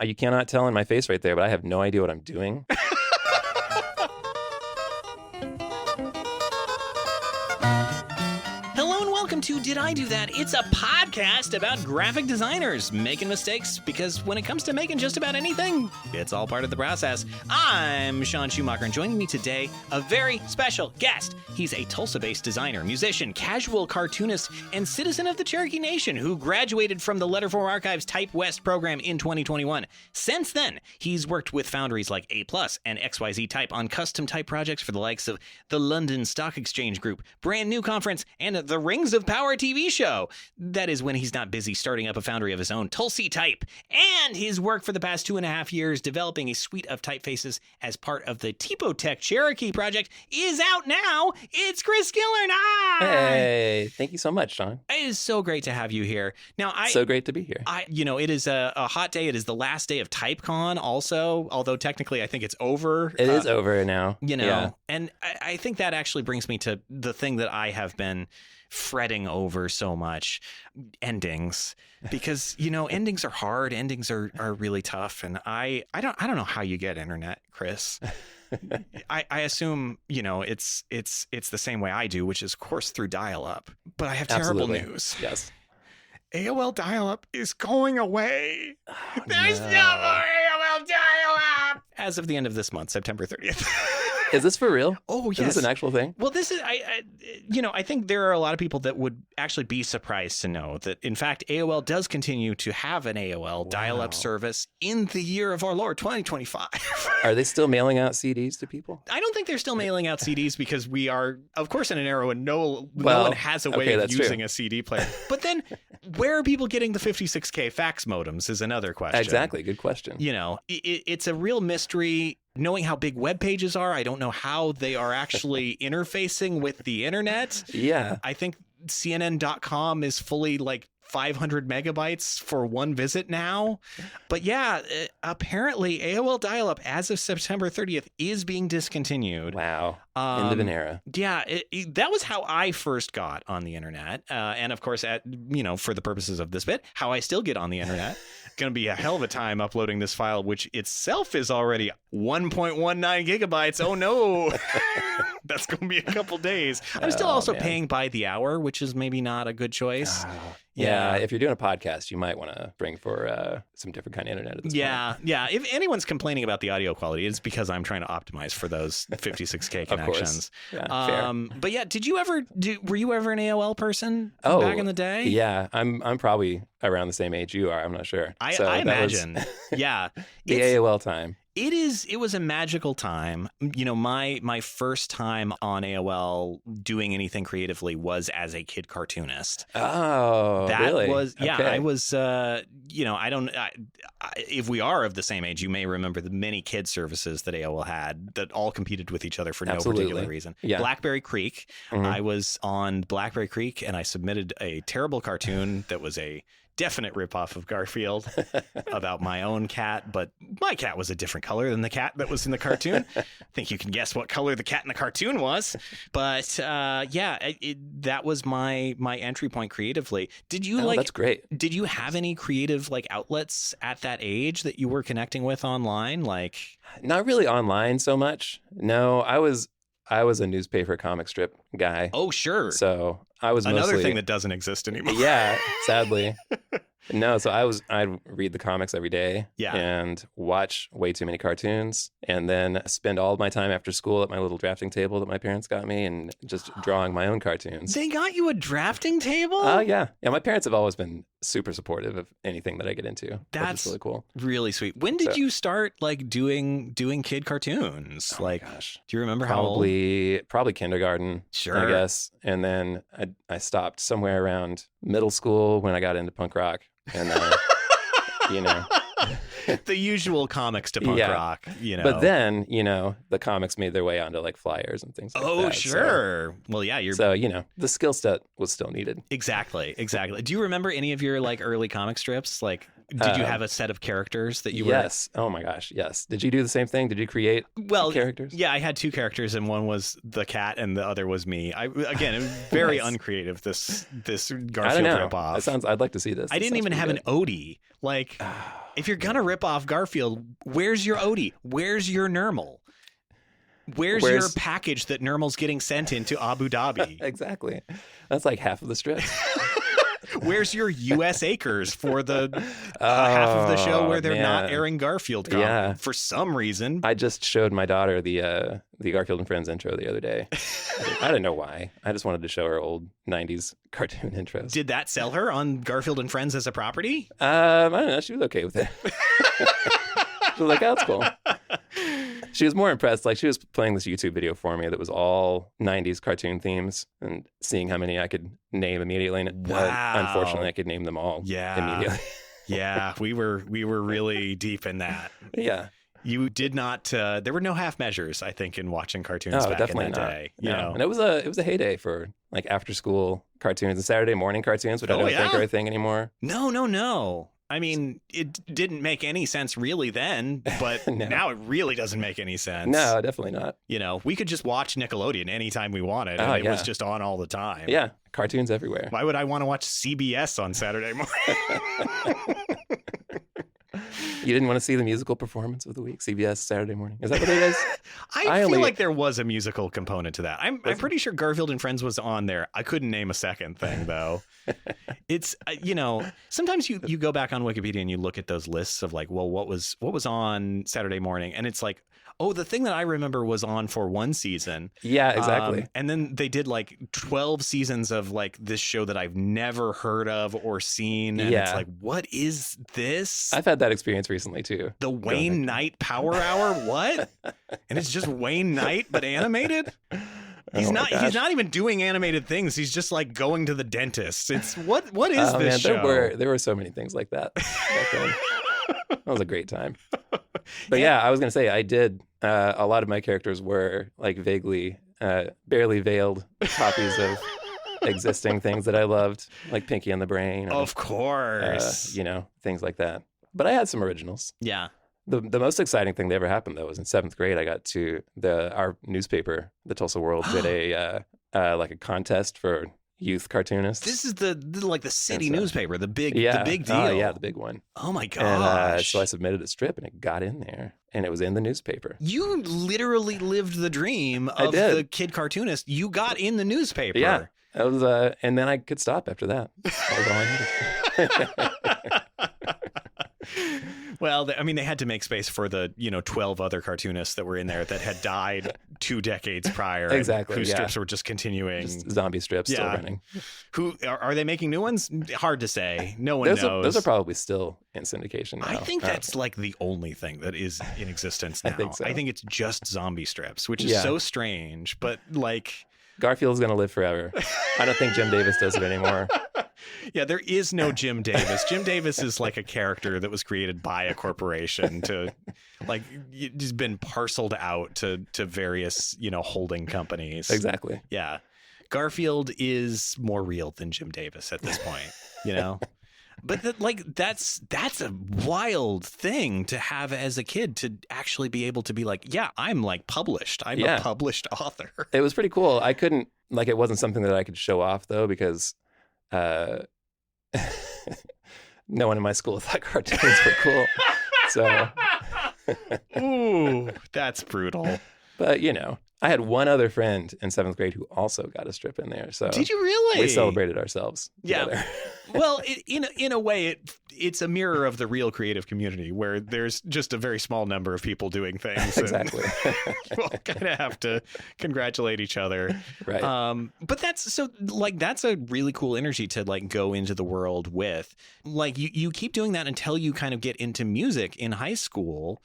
You cannot tell in my face right there, but I have no idea what I'm doing. Welcome to Did I Do That? It's a podcast about graphic designers making mistakes because when it comes to making just about anything, it's all part of the process. I'm Sean Schumacher, and joining me today, a very special guest. He's a Tulsa-based designer, musician, casual cartoonist, and citizen of the Cherokee Nation who graduated from the Letterform Archives Type West program in 2021. Since then, he's worked with foundries like A+ and XYZ Type on custom type projects for the likes of the London Stock Exchange Group, Brand New Conference, and the Rings of Power TV show. That is when he's not busy starting up a foundry of his own, Tulsi Type. And his work for the past 2.5 years developing a suite of typefaces as part of the Typotech Cherokee project is out now. It's Chris Skillern. Hi! Hey, thank you so much, Sean. It is so great to have you here. Now, So great to be here. It is a hot day. It is the last day of TypeCon also, although technically I think it's over. It is over now. Yeah. And I think that actually brings me to the thing that I have been fretting over so much, endings, because endings are hard. Endings are really tough, and I don't know how you get internet, Chris. I assume it's the same way I do, which is of course through dial-up. But I have terrible news. Yes. AOL dial-up is going away. Oh, There's no more AOL dial-up as of the end of this month, September 30th. Is this for real? Oh, yes. Is this an actual thing? Well, this is, I think there are a lot of people that would actually be surprised to know that, in fact, AOL does continue to have an AOL dial-up service in the year of our Lord, 2025. Are they still mailing out CDs to people? I don't think they're still mailing out CDs because we are, of course, in an era when no one has a way of using a CD player. But then where are people getting the 56K fax modems is another question. Exactly. Good question. It's a real mystery. Knowing how big web pages are, I don't know how they are actually interfacing with the internet. Yeah. I think CNN.com is fully like 500 megabytes for one visit now. But yeah, apparently AOL dial-up as of September 30th is being discontinued. Wow. End of an era. Yeah, that was how I first got on the internet. And of course, for the purposes of this bit, how I still get on the internet. Going to be a hell of a time uploading this file, which itself is already 1.19 gigabytes. Oh, no. That's going to be a couple days. I'm still also paying by the hour, which is maybe not a good choice. Yeah, if you're doing a podcast, you might want to bring for some different kind of internet at this point. Yeah. If anyone's complaining about the audio quality, it's because I'm trying to optimize for those 56K connections. Yeah, but yeah, were you ever an AOL person back in the day? Yeah, I'm probably around the same age you are. I'm not sure. I imagine. Yeah. The AOL time. It was a magical time. My first time on AOL doing anything creatively was as a kid cartoonist. Oh, that really? was, yeah, okay. I was, if we are of the same age, you may remember the many kid services that AOL had that all competed with each other for no particular reason. Yeah. Blackberry Creek. Mm-hmm. I was on Blackberry Creek and I submitted a terrible cartoon that was a definite ripoff of Garfield about my own cat, but my cat was a different color than the cat that was in the cartoon. I think you can guess what color the cat in the cartoon was. But that was my entry point creatively. Did you that's great. Did you have any creative outlets at that age that you were connecting with online? Not really online so much. No, I was a newspaper comic strip guy. Oh, sure. So I was another thing that doesn't exist anymore. Yeah, sadly. No, so I'd read the comics every day and watch way too many cartoons and then spend all of my time after school at my little drafting table that my parents got me and just drawing my own cartoons. They got you a drafting table? Oh, yeah. Yeah, my parents have always been super supportive of anything that I get into. That's really cool. Really sweet. When did you start doing kid cartoons? Oh my gosh. Do you remember how old? Probably kindergarten, sure. I guess. And then I stopped somewhere around middle school when I got into punk rock. And the usual comics to punk rock, But then, the comics made their way onto flyers and things like that. Oh, sure. So, well, yeah, So, the skill set was still needed. Exactly. Do you remember any of your early comic strips? Did you have a set of characters that you were? Yes. Oh my gosh. Yes. Did you do the same thing? Did you create characters? Yeah, I had 2 characters, and one was the cat, and the other was me. It was very uncreative. This Garfield ripoff. I'd like to see this. I didn't even have an Odie. Like, if you're gonna rip off Garfield, where's your Odie? Where's your Nermal? Where's your package that Nermal's getting sent into Abu Dhabi? Exactly. That's like half of the strip. Where's your U.S. acres for the half of the show where they're not airing Garfield for some reason? I just showed my daughter the Garfield and Friends intro the other day. I didn't know why. I just wanted to show her old 90s cartoon intros. Did that sell her on Garfield and Friends as a property? I don't know. She was okay with it. She was like, oh, that's cool. She was more impressed. Like, she was playing this YouTube video for me that was all 90s cartoon themes and seeing how many I could name immediately. And unfortunately, I could name them all immediately. Yeah, we were really deep in that. Yeah. You did not. There were no half measures, I think, in watching cartoons back in the day. You know? And it was a heyday for like after school cartoons and Saturday morning cartoons, which I don't think are a thing anymore. No. I mean, it didn't make any sense really then, but now it really doesn't make any sense. No, definitely not. You know, we could just watch Nickelodeon anytime we wanted, and it was just on all the time. Yeah, cartoons everywhere. Why would I want to watch CBS on Saturday morning? You didn't want to see the musical performance of the week, CBS Saturday morning. Is that what it is? I feel like there was a musical component to that. I'm pretty sure Garfield and Friends was on there. I couldn't name a second thing, though. It's, sometimes you go back on Wikipedia and you look at those lists of like, well, what was on Saturday morning? And it's like, oh, the thing that I remember was on for one season. Yeah, exactly. And then they did like 12 seasons of like this show that I've never heard of or seen. And it's like, what is this? I've had that experience recently too. The Wayne Knight Power Hour? What? And it's just Wayne Knight, but animated? He's not even doing animated things. He's just like going to the dentist. It's what is this show? There were so many things like that back then. That was a great time. But yeah, I was going to say I did. A lot of my characters were like vaguely, barely veiled copies of existing things that I loved, like Pinky and the Brain. Of course. Things like that. But I had some originals. Yeah. The most exciting thing that ever happened, though, was in 7th grade. I got to our newspaper, the Tulsa World, did a contest for youth cartoonists. This is the city newspaper, the big deal. Yeah, the big one. Oh my gosh! And, so I submitted a strip, and it got in there, and it was in the newspaper. You literally lived the dream of the kid cartoonist. You got in the newspaper. Yeah, it was. And then I could stop after that. That was all I needed. Well, they had to make space for the 12 other cartoonists that were in there that had died 2 decades prior. Exactly. Whose strips were just continuing. Just zombie strips still running. Who are they making new ones? Hard to say. No one knows. Those are probably still in syndication now. I think that's like the only thing that is in existence now. I think so. I think it's just zombie strips, which is so strange. But like, Garfield's gonna live forever. I don't think Jim Davis does it anymore. Yeah, there is no Jim Davis. Jim Davis is like a character that was created by a corporation to, like, he's been parceled out to various, holding companies. Exactly. Yeah. Garfield is more real than Jim Davis at this point, But that's a wild thing to have as a kid, to actually be able to be like, yeah, I'm like published. I'm a published author. It was pretty cool. I couldn't, it wasn't something that I could show off though, because no one in my school thought cartoons were cool. So, ooh, that's brutal. But I had one other friend in 7th grade who also got a strip in there. So did you really? We celebrated ourselves together. Yeah. Well, in a way, it's a mirror of the real creative community where there's just a very small number of people doing things. Exactly. We'll kind of have to congratulate each other. Right. But that's a really cool energy to like go into the world with. Like you keep doing that until you kind of get into music in high school.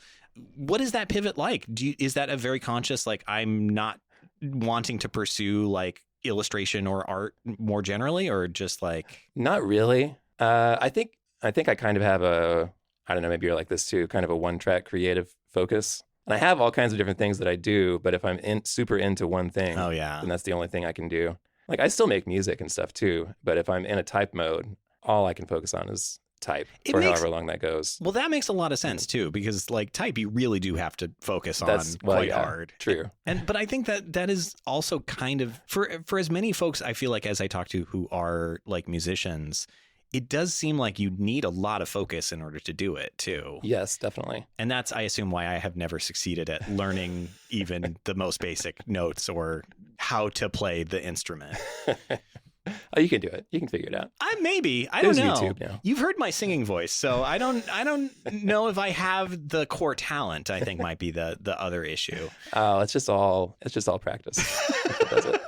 What is that pivot like? Is that a very conscious, like, I'm not wanting to pursue like illustration or art more generally, or just like? Not really. I think I kind of have I don't know, maybe you're like this too, kind of a one-track creative focus. And I have all kinds of different things that I do, but if I'm super into one thing, then that's the only thing I can do. Like, I still make music and stuff too, but if I'm in a type mode, all I can focus on is type for however long that goes. Well, that makes a lot of sense too, because like type, you really do have to focus on quite hard. True. But I think that is also kind of for as many folks I feel like as I talk to who are like musicians, it does seem like you need a lot of focus in order to do it too. Yes, definitely. And that's, I assume, why I have never succeeded at learning even the most basic notes or how to play the instrument. Oh, you can do it. You can figure it out. I There's don't know. YouTube now. You've heard my singing voice, so I don't know if I have the core talent. I think might be the other issue. Oh, it's just all practice. That does it.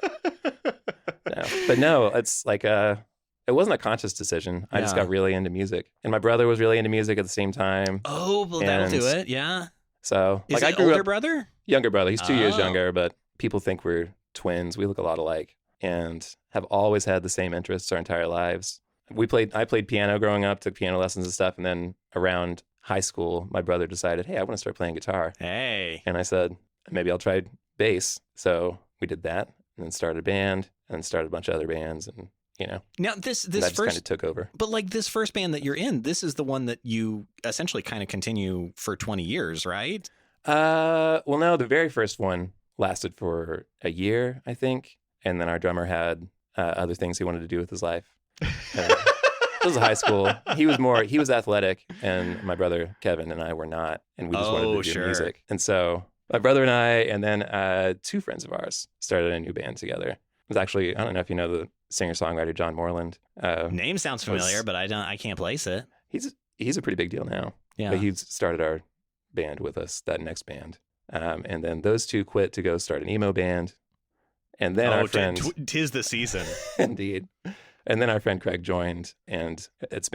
No. But no, it's like it wasn't a conscious decision. I just got really into music, and my brother was really into music at the same time. Oh, well, that'll do it. Yeah. So, is like, it older brother? Younger brother. He's 2 years younger, but people think we're twins. We look a lot alike, and have always had the same interests our entire lives. I played piano growing up, took piano lessons and stuff, and then around high school, my brother decided, hey, I want to start playing guitar. Hey. And I said, maybe I'll try bass. So we did that, and then started a band, and started a bunch of other bands, and now this first kind of took over. But like this first band that you're in, this is the one that you essentially kind of continue for 20 years, right? Well, no, the very first one lasted for a year, I think, and then our drummer had other things he wanted to do with his life. This was high school. He was athletic, and my brother Kevin and I were not, and we just wanted to do music. And so my brother and I, and then two friends of ours, started a new band together. It was actually, I don't know if you know the singer-songwriter John Moreland. Name sounds familiar, but I can't place it. He's a pretty big deal now. Yeah. But he's started our band with us, that next band. And then those two quit to go start an emo band. And then our friend... tis the season. Indeed. And then our friend Craig joined, and it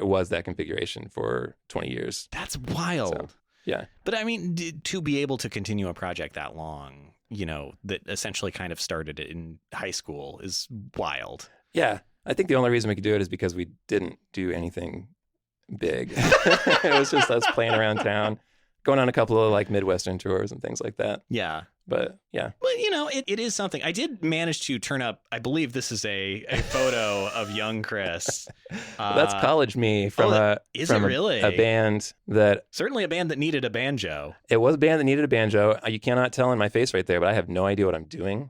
was that configuration for 20 years. That's wild. So, yeah. But I mean, to be able to continue a project that long, that essentially kind of started in high school is wild. Yeah. I think the only reason we could do it is because we didn't do anything big. It was just us playing around town, going on a couple of like Midwestern tours and things like that. Yeah. But yeah. Well, it is something. I did manage to turn up, I believe this is a photo of young Chris. That's college me from a band that... Certainly a band that needed a banjo. It was a band that needed a banjo. You cannot tell in my face right there, but I have no idea what I'm doing.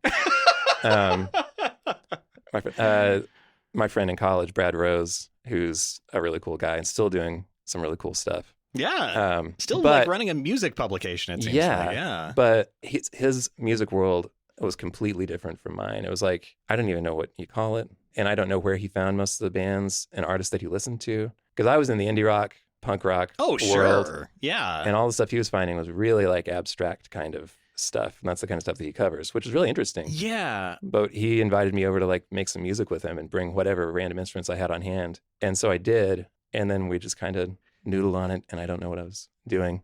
My friend in college, Brad Rose, who's a really cool guy and still doing some really cool stuff. Yeah. Still like running a music publication, it seems like. Yeah. But his music world was completely different from mine. It was like, I don't even know what you call it. And I don't know where he found most of the bands and artists that he listened to. Because I was in the indie rock, punk rock world. Sure. Yeah. And all the stuff he was finding was really like abstract kind of stuff. And that's the kind of stuff that he covers, which is really interesting. Yeah. But he invited me over to like make some music with him and bring whatever random instruments I had on hand. And so I did. And then we just kind of noodled on it, and I don't know what I was doing.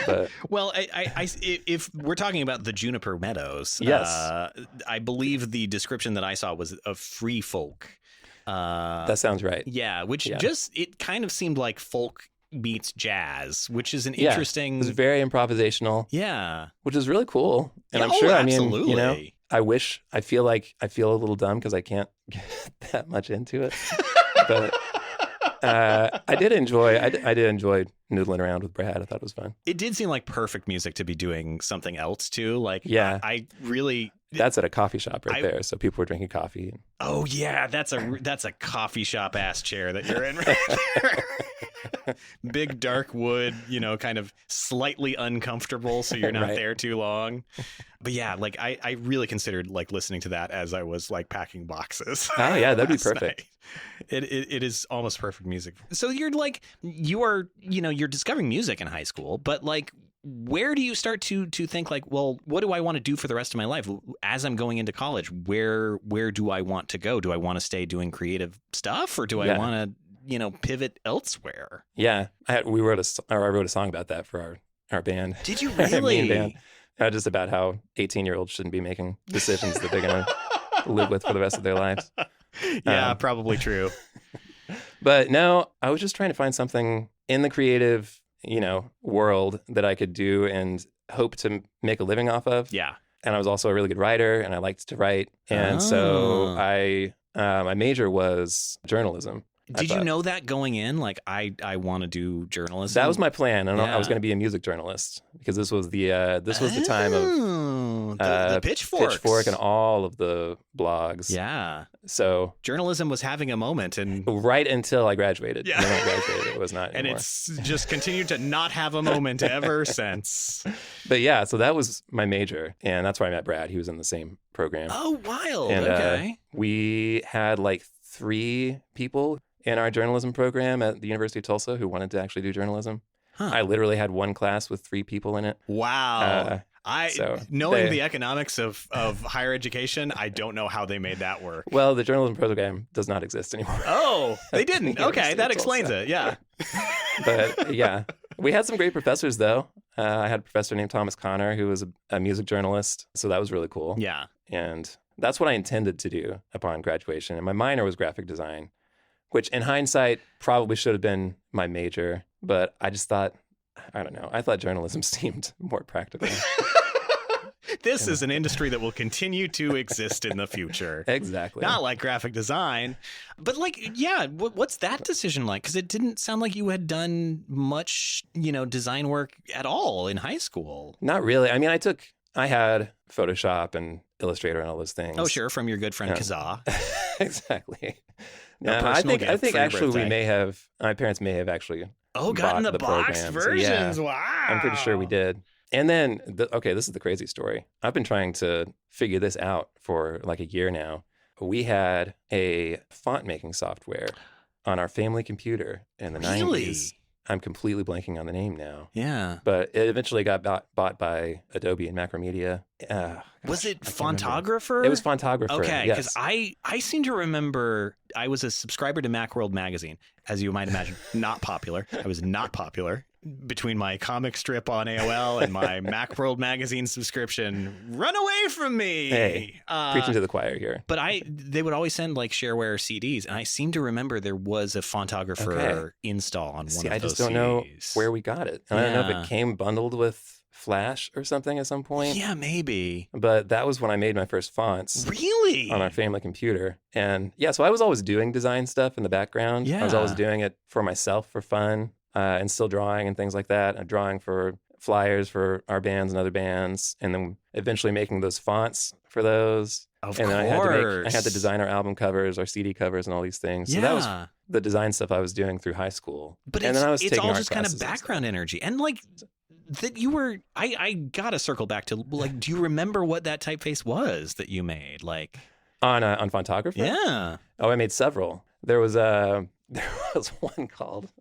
But well, if we're talking about the Juniper Meadows, yes, I believe the description that I saw was of free folk. That sounds right. Yeah, it kind of seemed like folk meets jazz, which is an interesting. It was very improvisational. Yeah, which is really cool. And I'm sure. Absolutely. I feel a little dumb because I can't get that much into it, but. I did enjoy noodling around with Brad. I thought it was fun. It did seem like perfect music to be doing something else too. Like, yeah, I really. That's at a coffee shop there, so people were drinking coffee. Oh yeah, that's a coffee shop ass chair that you're in right there. Big dark wood, kind of slightly uncomfortable, so you're not there too long. But yeah, like I really considered like listening to that as I was like packing boxes. Oh yeah, that'd be perfect. It is almost perfect music. So you're discovering music in high school, but like, where do you start to think like, well, what do I want to do for the rest of my life as I'm going into college? Where do I want to go? Do I want to stay doing creative stuff, or do I want to pivot elsewhere? Yeah, I wrote a song about that for our band. Did you really? Main band. Just about how 18-year-olds shouldn't be making decisions that they're going to live with for the rest of their lives. Yeah, probably true. But no, I was just trying to find something in the creative, world that I could do and hope to make a living off of. Yeah. And I was also a really good writer, and I liked to write. And so my major was journalism. Did you know that going in? Like, I want to do journalism? That was my plan. I was going to be a music journalist because this was the time of the pitchforks. Pitchfork and all of the blogs. Yeah. So journalism was having a moment, and right until I graduated. Yeah. And then I graduated, it was not anymore. And it's just continued to not have a moment ever since. But yeah, so that was my major, and that's where I met Brad. He was in the same program. Oh, wild. And, okay. We had like 3 people in our journalism program at the University of Tulsa who wanted to actually do journalism. Huh. I literally had one class with 3 people in it. Wow. Knowing the economics of higher education, I don't know how they made that work. Well, the journalism program does not exist anymore. Oh, they didn't. Okay, that explains Tulsa. it. Yeah. But yeah, we had some great professors though. I had a professor named Thomas Connor who was a music journalist. So that was really cool. Yeah. And that's what I intended to do upon graduation. And my minor was graphic design, which in hindsight probably should have been my major. But I just thought, I don't know, I thought journalism seemed more practical. This is an industry that will continue to exist in the future. Exactly. Not like graphic design. But like, yeah, what's that decision like? Because it didn't sound like you had done much, design work at all in high school. Not really. I mean, I had Photoshop and Illustrator and all those things. Oh, sure. From your good friend Kazaa. Exactly. No, I think actually my parents may have actually gotten the boxed programs. versions. Yeah, wow. I'm pretty sure we did. And then, this is the crazy story. I've been trying to figure this out for like a year now. We had a font making software on our family computer in the 90s. I'm completely blanking on the name now. Yeah. But it eventually got bought by Adobe and Macromedia. Was it Fontographer? It was Fontographer. Okay, because yes. I seem to remember I was a subscriber to Macworld magazine, as you might imagine, not popular. I was not popular. Between my comic strip on AOL and my Macworld magazine subscription, run away from me. Hey, preaching to the choir here. But they would always send like shareware CDs, and I seem to remember there was a Fontographer install on one of those I just CDs. don't know where we got it. I don't know if it came bundled with Flash or something at some point. Yeah, maybe. But that was when I made my first fonts. Really? On our family computer. And yeah, so I was always doing design stuff in the background. Yeah. I was always doing it for myself for fun. And still drawing and things like that. I'm drawing for flyers for our bands and other bands, and then eventually making those fonts for those. Of and then course. I had to design our album covers, our CD covers, and all these things. So that was the design stuff I was doing through high school. But and then I was it's taking all art just kind of classes background energy. And like that you were, I gotta circle back to like, do you remember what that typeface was that you made? Like on Fontographer? Yeah. Oh, I made several. There was one called.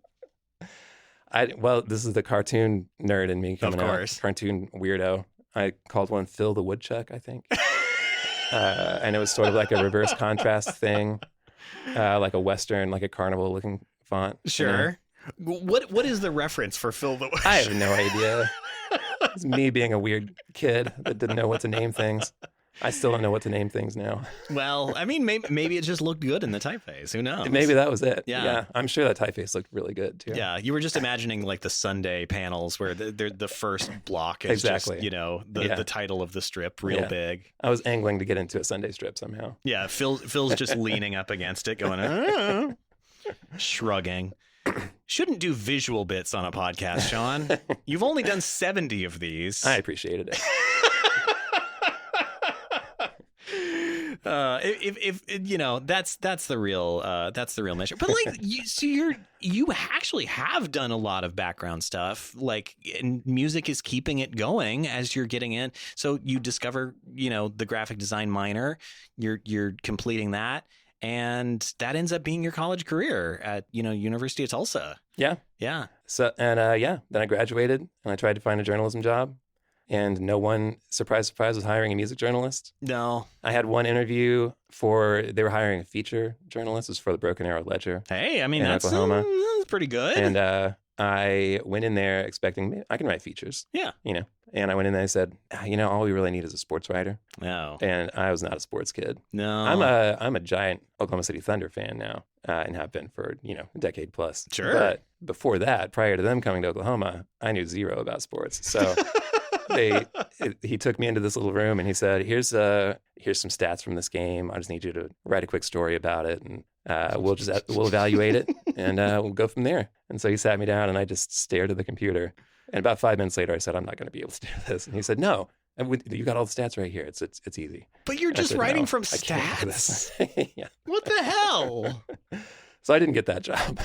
This is the cartoon nerd in me coming out. Of course. Cartoon weirdo. I called one Phil the Woodchuck, I think. And it was sort of like a reverse contrast thing, like a Western, like a carnival looking font. Sure. What is the reference for Phil the Woodchuck? I have no idea. It's me being a weird kid that didn't know what to name things. I still don't know what to name things now. Well, I mean, maybe it just looked good in the typeface. Who knows? Maybe that was it. Yeah. I'm sure that typeface looked really good too. Yeah, you were just imagining like the Sunday panels where the first block is just, the title of the strip real big. I was angling to get into a Sunday strip somehow. Yeah, Phil's just leaning up against it going, shrugging. Shouldn't do visual bits on a podcast, Sean. You've only done 70 of these. I appreciated it. That's the real measure. But like, you actually have done a lot of background stuff. Like, and music is keeping it going as you're getting in. So you discover, the graphic design minor. You're completing that, and that ends up being your college career at University of Tulsa. Yeah. So then I graduated and I tried to find a journalism job. And no one, surprise, surprise, was hiring a music journalist. No. I had one interview they were hiring a feature journalist. It was for the Broken Arrow Ledger. Hey, I mean, that's Oklahoma. That's pretty good. And I went in there expecting, I can write features. Yeah. And I went in there and said, all we really need is a sports writer. No. And I was not a sports kid. No. I'm a giant Oklahoma City Thunder fan now, and have been for, a decade plus. Sure. But before that, prior to them coming to Oklahoma, I knew zero about sports. So he took me into this little room and he said, here's some stats from this game. I just need you to write a quick story about it, and we'll evaluate it, and we'll go from there. And so he sat me down, and I just stared at the computer. And about 5 minutes later, I said, I'm not going to be able to do this. And he said, no, you got all the stats right here. It's easy. But you're just writing from I can't do this. stats? Yeah. What the hell? So I didn't get that job.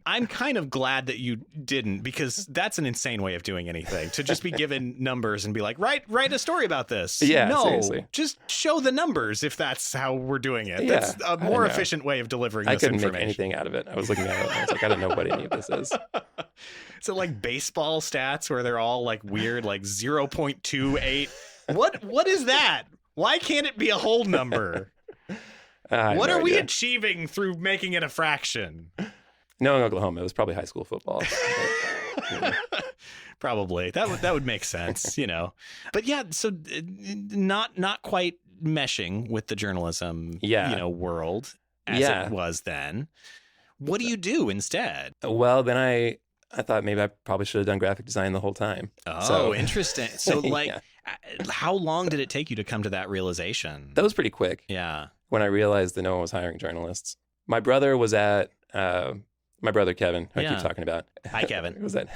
I'm kind of glad that you didn't, because that's an insane way of doing anything, to just be given numbers and be like, write a story about this. Yeah, no, seriously. Just show the numbers if that's how we're doing it. Yeah, that's a more efficient way of delivering this information. I couldn't make anything out of it. I was looking at it and I was like, I don't know what any of this is. Is it like baseball stats where they're all like weird, like 0.28? What is that? Why can't it be a whole number? What are we achieving through making it a fraction? No, in Oklahoma, it was probably high school football. Probably. That would make sense, you know. But yeah, so not quite meshing with the journalism, world as it was then. What do you do instead? Well, then I thought maybe I probably should have done graphic design the whole time. Oh, interesting. So how long did it take you to come to that realization? That was pretty quick. Yeah. When I realized that no one was hiring journalists. My brother was at... my brother, Kevin, who I keep talking about. Hi, Kevin. Was that?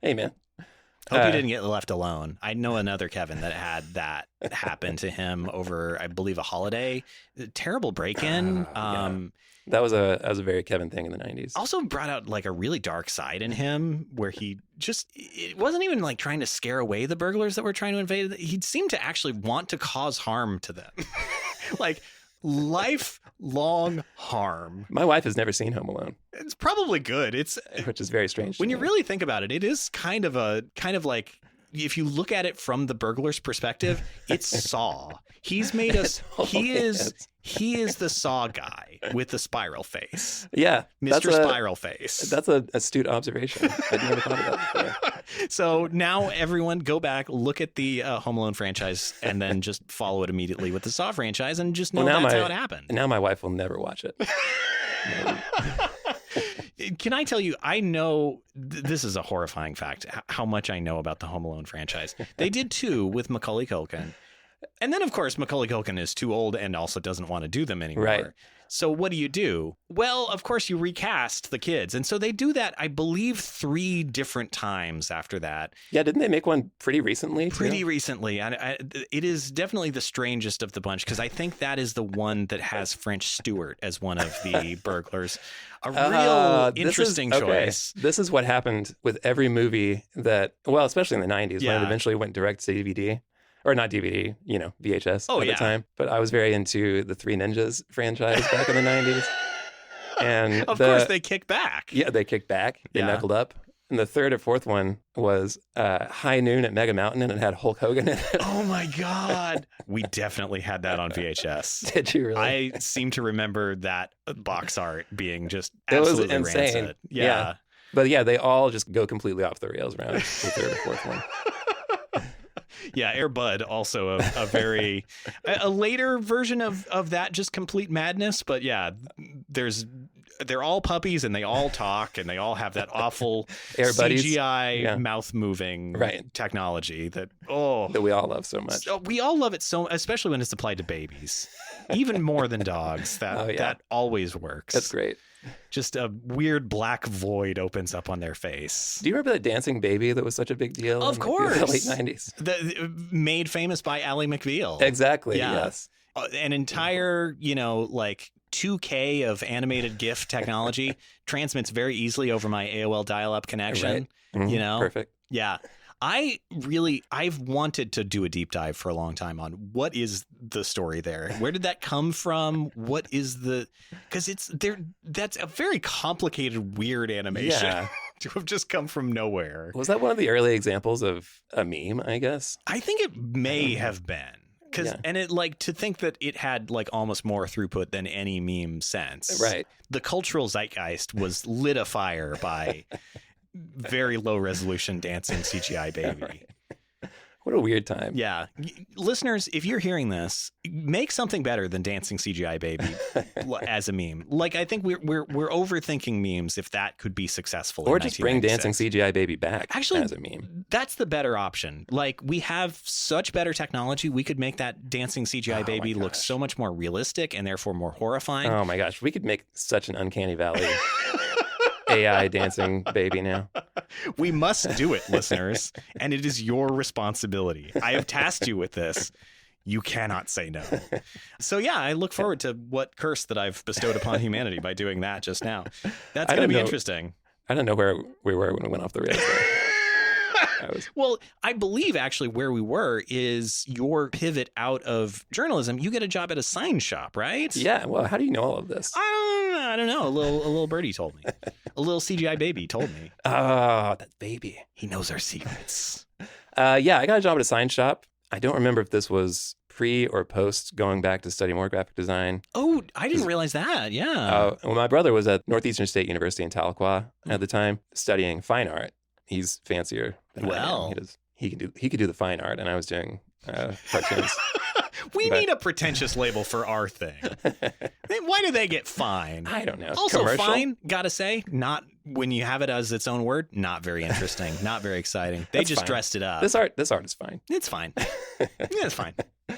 Hey, man. Hope you didn't get left alone. I know another Kevin that had that happen to him over, I believe, a holiday. Terrible break-in. That was a very Kevin thing in the 90s. Also brought out like a really dark side in him where it wasn't even like trying to scare away the burglars that were trying to invade. He seemed to actually want to cause harm to them. Like lifelong harm. My wife has never seen Home Alone. It's probably good. Which is very strange. When you really think about it, it is kind of like, if you look at it from the burglar's perspective, it's Saw. He's made us. He is the Saw guy with the spiral face. Yeah, Mr. Spiral Face. That's an astute observation. I'd never thought of that before. So now everyone go back, look at the Home Alone franchise, and then just follow it immediately with the Saw franchise, and just know that's how it happened. Now my wife will never watch it. Can I tell you, I know, this is a horrifying fact, how much I know about the Home Alone franchise. They did 2 with Macaulay Culkin. And then, of course, Macaulay Culkin is too old and also doesn't want to do them anymore. Right. So what do? Well, of course, you recast the kids. And so they do that, I believe, 3 different times after that. Yeah, didn't they make one pretty recently, too? Pretty recently. It is definitely the strangest of the bunch, because I think that is the one that has French Stewart as one of the burglars. A real interesting choice. This is what happened with every movie that, well, especially in the 90s, when it eventually went direct to DVD. Or not DVD, VHS at the time. But I was very into the Three Ninjas franchise back in the 90s. And of course, they kicked back. Yeah, they kicked back. They knuckled up. And the 3rd or 4th one was High Noon at Mega Mountain, and it had Hulk Hogan in it. Oh, my God. We definitely had that on VHS. Did you really? I seem to remember that box art being just absolutely it was insane. Rancid. Yeah. But yeah, they all just go completely off the rails around the 3rd or 4th one. Yeah, Air Bud, also a very a later version of that, just complete madness. But yeah, they're all puppies and they all talk and they all have that awful Air CGI mouth moving technology that we all love so much. So we all love it especially when it's applied to babies, even more than dogs. That always works. That's great. Just a weird black void opens up on their face. Do you remember that dancing baby that was such a big deal? Of course. In the late 90s. Made famous by Ally McBeal. Exactly, yes. An entire, 2K of animated GIF technology transmits very easily over my AOL dial-up connection. Right. Mm-hmm. Perfect. Yeah. I've wanted to do a deep dive for a long time on what is the story there. Where did that come from? What is because that's a very complicated, weird animation to have just come from nowhere. Was that one of the early examples of a meme, I guess? I think it may have been. And it to think that it had almost more throughput than any meme since. Right. The cultural zeitgeist was lit afire by very low resolution dancing CGI baby. Right. What a weird time. Yeah. Listeners, if you're hearing this, make something better than dancing CGI baby as a meme. Like, I think we're overthinking memes if that could be successful. Or just bring dancing CGI baby back actually as a meme. That's the better option. Like, we have such better technology. We could make that dancing CGI baby look so much more realistic and therefore more horrifying. Oh my gosh. We could make such an uncanny valley AI dancing baby now. We must do it, listeners. And it is your responsibility. I have tasked you with this. You cannot say no. So yeah, I look forward to what curse that I've bestowed upon humanity by doing that just now. That's going to be interesting. I don't know where we were when we went off the rails there. Well, I believe actually where we were is your pivot out of journalism. You get a job at a sign shop, right? Yeah. Well, how do you know all of this? I don't know. A little birdie told me. A little CGI baby told me. Oh, that baby. He knows our secrets. Yeah, I got a job at a sign shop. I don't remember if this was pre or post going back to study more graphic design. Oh, I didn't realize that. Yeah. Well, my brother was at Northeastern State University in Italic at the time studying fine art. He's fancier than I am. He could do the fine art, and I was doing cartoons. We need a pretentious label for our thing. Why do they get fine? I don't know. Also, commercial? fine, gotta say, not when you have it as its own word, not very interesting, not very exciting. They just dressed it up. This art is fine. It's fine. Yeah, it's fine.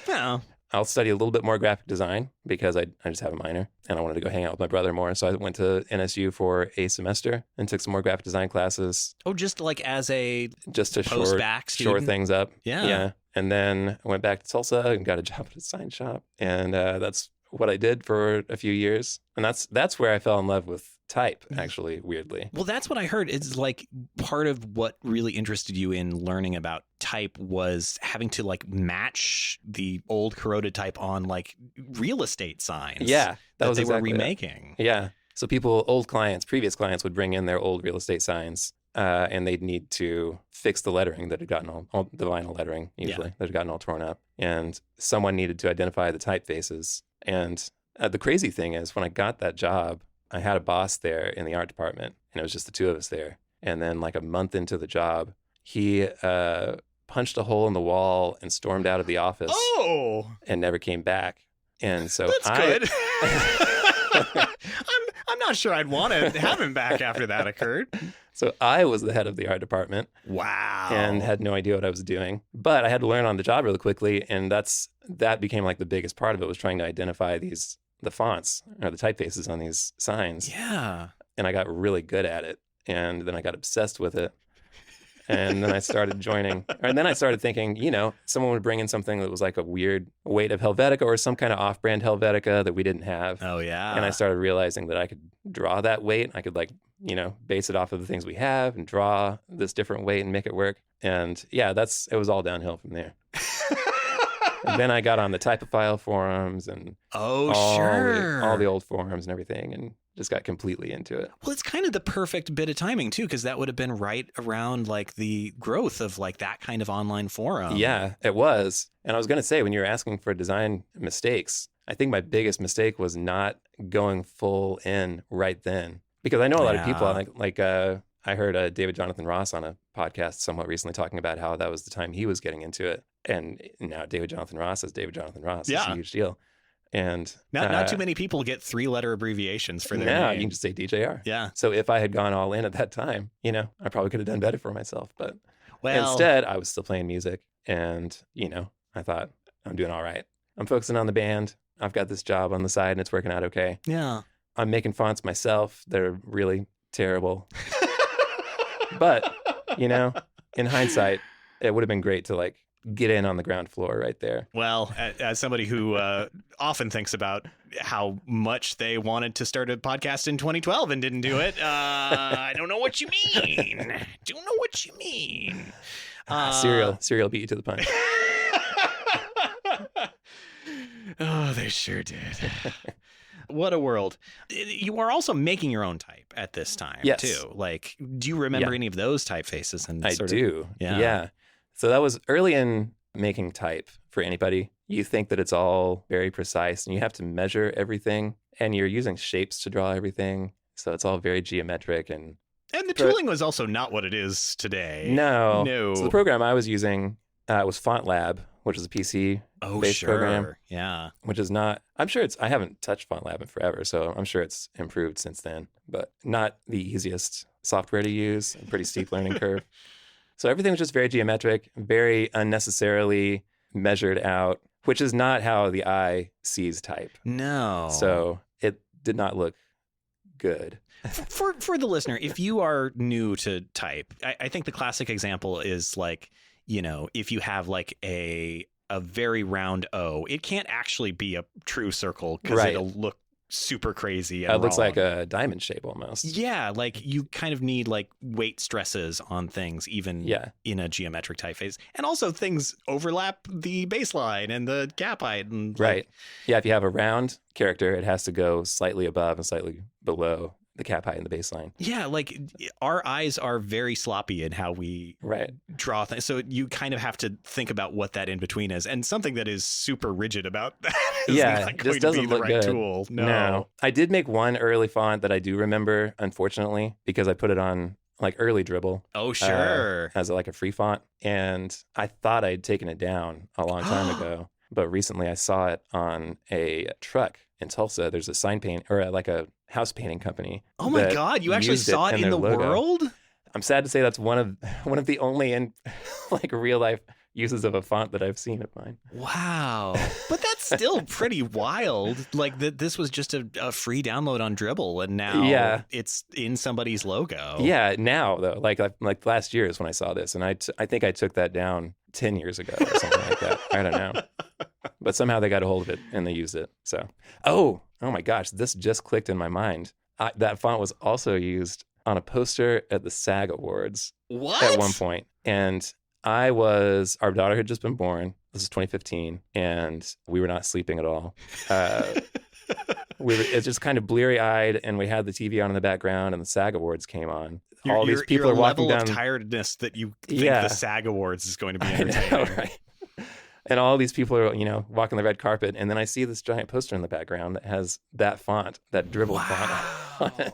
Well, I'll study a little bit more graphic design because I just have a minor and I wanted to go hang out with my brother more. So I went to NSU for a semester and took some more graphic design classes. Oh, just like as a just to shore things up. Yeah. Yeah. And then I went back to Tulsa and got a job at a sign shop. And that's what I did for a few years. And that's where I fell in love with type, actually, weirdly. Well, that's what I heard. It's like part of what really interested you in learning about type was having to like match the old corroded type on like real estate signs. Yeah, that was they exactly were remaking. Yeah. So previous clients would bring in their old real estate signs and they'd need to fix the lettering that had gotten all the vinyl lettering, usually, that had gotten all torn up. And someone needed to identify the typefaces. And the crazy thing is when I got that job, I had a boss there in the art department, and it was just the two of us there. And then like a month into the job, he punched a hole in the wall and stormed out of the office and never came back. And so that's good. I'm not sure I'd want to have him back after that occurred. So I was the head of the art department. Wow. And had no idea what I was doing. But I had to learn on the job really quickly. And that became like the biggest part of it, was trying to identify the fonts or the typefaces on these signs. Yeah. And I got really good at it. And then I got obsessed with it. And then I started joining. And then I started thinking, someone would bring in something that was like a weird weight of Helvetica or some kind of off-brand Helvetica that we didn't have. Oh, yeah. And I started realizing that I could draw that weight. I could base it off of the things we have and draw this different weight and make it work. And yeah, it was all downhill from there. And then I got on the Typophile forums and all the old forums and everything, and just got completely into it. Well, it's kind of the perfect bit of timing too, because that would have been right around like the growth of like that kind of online forum. Yeah, it was. And I was going to say, when you were asking for design mistakes, I think my biggest mistake was not going full in right then, because I know a lot of people I heard David Jonathan Ross on a podcast somewhat recently talking about how that was the time he was getting into it. And now David Jonathan Ross is David Jonathan Ross. Yeah. It's a huge deal. And not too many people get 3-letter abbreviations for their name. You can just say DJR. Yeah. So if I had gone all in at that time, I probably could have done better for myself. But instead, I was still playing music. And, I thought, I'm doing all right. I'm focusing on the band. I've got this job on the side and it's working out okay. Yeah. I'm making fonts myself. They're really terrible. But, in hindsight, it would have been great to like get in on the ground floor right there. Well, as somebody who often thinks about how much they wanted to start a podcast in 2012 and didn't do it, I don't know what you mean. Serial beat you to the punch. Oh, they sure did. What a world. You are also making your own type at this time, too. Like, do you remember any of those typefaces? I do. Yeah. So that was early in making type for anybody. You think that it's all very precise and you have to measure everything and you're using shapes to draw everything. So it's all very geometric. And the tooling was also not what it is today. No. So the program I was using it was Font Lab, which is a PC-based program. Yeah. Which is not, I'm sure I haven't touched Font Lab in forever, so I'm sure it's improved since then, but not the easiest software to use, a pretty steep learning curve. So everything was just very geometric, very unnecessarily measured out, which is not how the eye sees type. No. So it did not look good. For the listener, if you are new to type, I think the classic example is like, if you have like a very round O, it can't actually be a true circle because it'll look super crazy and it looks wrong. like a diamond shape almost. Yeah, like you kind of need like weight stresses on things even in a geometric typeface. And also things overlap the baseline and the gap height. And right. Yeah, if you have a round character, it has to go slightly above and slightly below the cap height and the baseline. Yeah, like our eyes are very sloppy in how we draw things. So you kind of have to think about what that in between is. And something that is super rigid about that is not going just doesn't to be the look right good. tool. No. I did make one early font that I do remember, unfortunately, because I put it on like early Dribble. Oh, sure. As like a free font. And I thought I'd taken it down a long time ago. But recently I saw it on a truck in Tulsa. There's a sign paint or like a house painting company. Oh my God, you actually saw it in the world? I'm sad to say that's one of the only in like real life uses of a font that I've seen of mine. Wow. But that's still pretty wild. Like this was just a free download on Dribble and now it's in somebody's logo. Yeah, now though, like last year is when I saw this and I think I took that down 10 years ago or something like that. I don't know. But somehow they got a hold of it and they used it. So, oh my gosh, this just clicked in my mind. That font was also used on a poster at the SAG Awards at one point. And our daughter had just been born. This is 2015. And we were not sleeping at all. It's just kind of bleary eyed. And we had the TV on in the background and the SAG Awards came on. All these people are walking down. Level of tiredness that you think the SAG Awards is going to be entertaining. I know, right? And all these people are, walking the red carpet. And then I see this giant poster in the background that has that font, that Dribble font on it.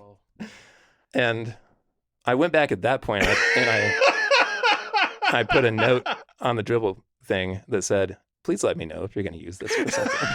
And I went back at that point and I put a note on the Dribble thing that said, please let me know if you're going to use this for something.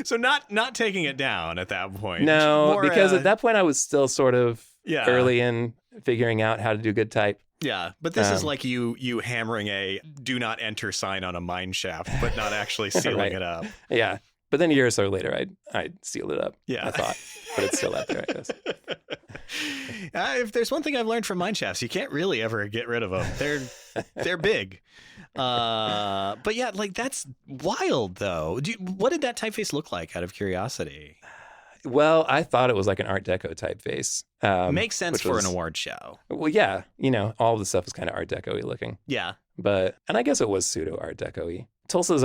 So not taking it down at that point. No, because at that point I was still sort of early in figuring out how to do good type. Yeah, but this is like you hammering a do not enter sign on a mine shaft, but not actually sealing it up. Yeah, but then a year or so later, I sealed it up. Yeah, I thought, but it's still out there, I guess. If there's one thing I've learned from mine shafts, you can't really ever get rid of them. They're big. But yeah, like that's wild though. What did that typeface look like? Out of curiosity. Well, I thought it was like an Art Deco typeface. Makes sense for an award show. Well, yeah, all the stuff was kind of Art Deco-y looking. Yeah, and I guess it was pseudo Art Deco-y. Tulsa's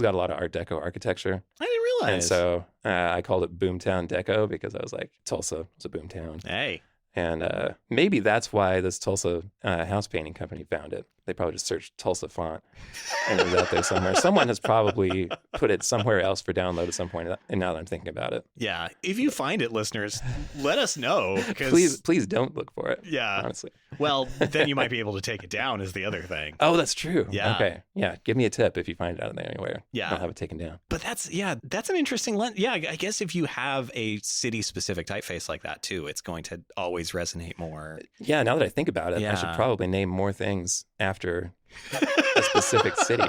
got a lot of Art Deco architecture. I didn't realize. And so I called it Boomtown Deco because I was like, Tulsa is a boomtown. Hey. And maybe that's why this Tulsa house painting company found it. They probably just searched Tulsa font and it was out there somewhere. Someone has probably put it somewhere else for download at some point. And now that I'm thinking about it. Yeah. If you find it, listeners, let us know. Please don't look for it. Yeah. Honestly. Well, then you might be able to take it down is the other thing. Oh, that's true. Yeah. Okay. Yeah. Give me a tip if you find it out there anywhere. Yeah. I'll have it taken down. But that's an interesting lens. Yeah. I guess if you have a city specific typeface like that too, it's going to always resonate more. Yeah. Now that I think about it, I should probably name more things after a specific city.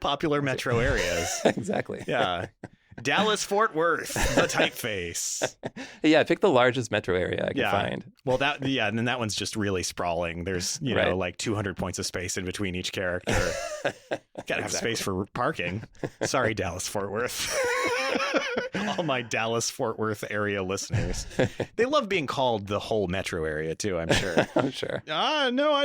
Popular metro areas. Exactly. Yeah. Dallas, Fort Worth, the typeface. Yeah, pick the largest metro area I can find. Well, and then that one's just really sprawling. There's, like 200 points of space in between each character. Gotta have space for parking. Sorry, Dallas, Fort Worth. All my Dallas, Fort Worth area listeners. They love being called the whole metro area, too, I'm sure. I'm sure. No,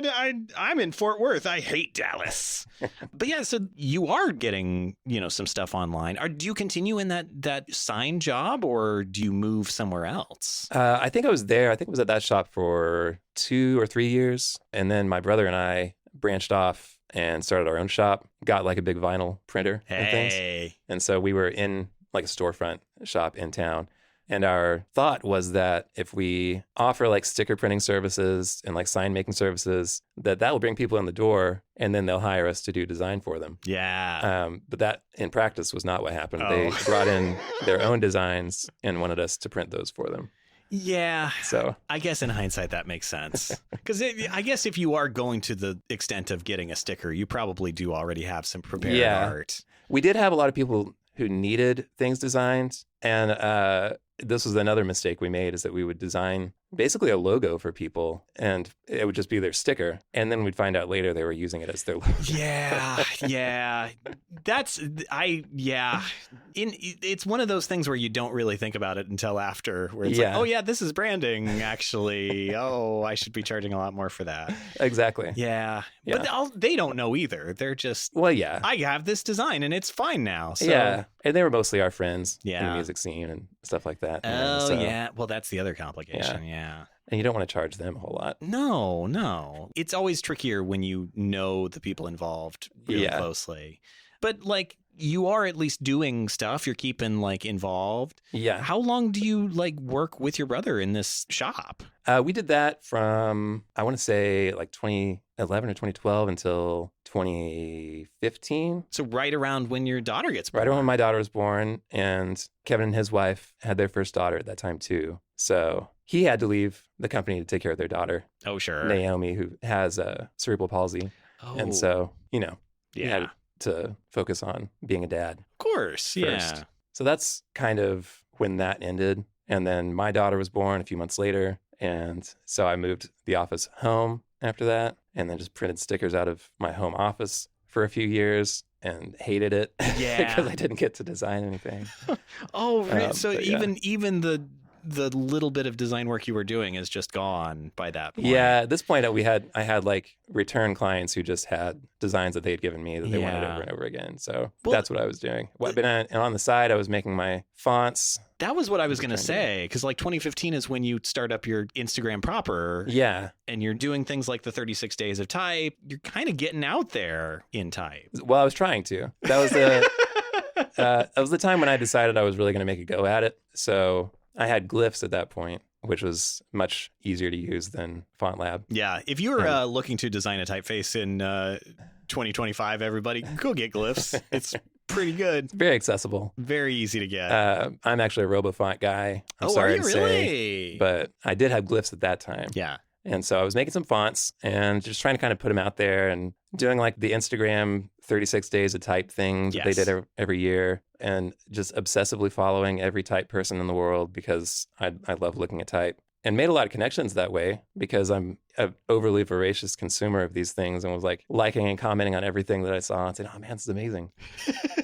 I'm in Fort Worth. I hate Dallas. But yeah, so you are getting, some stuff online. Do you continue in that sign job or do you move somewhere else? I think I was there. I think I was at that shop for 2 or 3 years. And then my brother and I branched off and started our own shop, got like a big vinyl printer and things. And so we were in like a storefront shop in town. And our thought was that if we offer like sticker printing services and like sign making services, that will bring people in the door and then they'll hire us to do design for them. Yeah. But that in practice was not what happened. Oh. They brought in their own designs and wanted us to print those for them. Yeah. So I guess in hindsight, that makes sense. Because I guess if you are going to the extent of getting a sticker, you probably do already have some prepared art. We did have a lot of people who needed things designed. And this was another mistake we made, is that we would design basically a logo for people and it would just be their sticker. And then we'd find out later they were using it as their logo. Yeah. It's one of those things where you don't really think about it until after, where it's like, oh yeah, this is branding actually. Oh, I should be charging a lot more for that. Exactly. Yeah. But they don't know either. They're just, well, yeah, I have this design and it's fine now. So. Yeah. And they were mostly our friends in the Yeah. music scene and stuff like that. Oh, yeah. Well, that's the other complication. Yeah. And you don't want to charge them a whole lot. No. It's always trickier when you know the people involved really closely. But like, you are at least doing stuff. You're keeping like involved. Yeah. How long do you like work with your brother in this shop? We did that from, I want to say like 2011 or 2012 until 2015. So right around when your daughter gets born. Right around when my daughter was born, and Kevin and his wife had their first daughter at that time too. So he had to leave the company to take care of their daughter. Oh, sure. Naomi, who has cerebral palsy. Oh. And so, he had to focus on being a dad. Of course. First. Yeah. So that's kind of when that ended. And then my daughter was born a few months later. And so I moved the office home after that, and then just printed stickers out of my home office for a few years and hated it. Yeah. Because I didn't get to design anything. Oh, really? So yeah. even the little bit of design work you were doing is just gone by that point. Yeah, at this point I had like return clients who just had designs that they had given me that they wanted over and over again. So that's what I was doing. And on the side, I was making my fonts. That was what I was going to say, because like 2015 is when you start up your Instagram proper. Yeah. And you're doing things like the 36 days of type. You're kind of getting out there in type. Well, I was trying to. That was that was the time when I decided I was really going to make a go at it. So I had glyphs at that point, which was much easier to use than FontLab. Yeah. If you're looking to design a typeface in 2025, everybody, go get glyphs. It's pretty good. It's very accessible. Very easy to get. I'm actually a RoboFont guy. I'm sorry are you to say, but I did have glyphs at that time. Yeah. And so I was making some fonts and just trying to kind of put them out there and doing like the Instagram 36 days of type thing that they did every year, and just obsessively following every type person in the world because I love looking at type, and made a lot of connections that way because I'm an overly voracious consumer of these things and was like liking and commenting on everything that I saw and saying, oh man, this is amazing.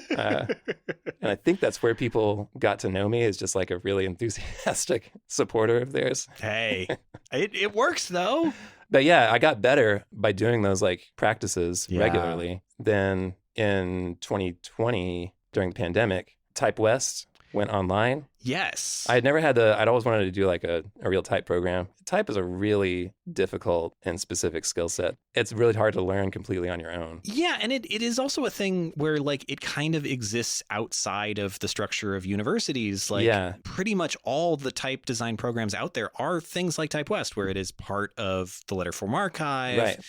And I think that's where people got to know me, is just like a really enthusiastic supporter of theirs. Hey, it works though. But yeah, I got better by doing those like practices regularly. Then in 2020, during the pandemic, Type West went online. Yes. I'd always wanted to do like a real type program. Type is a really difficult and specific skill set. It's really hard to learn completely on your own. Yeah, and it is also a thing where like it kind of exists outside of the structure of universities. Like pretty much all the type design programs out there are things like Type West, where it is part of the Letterform archive. Right.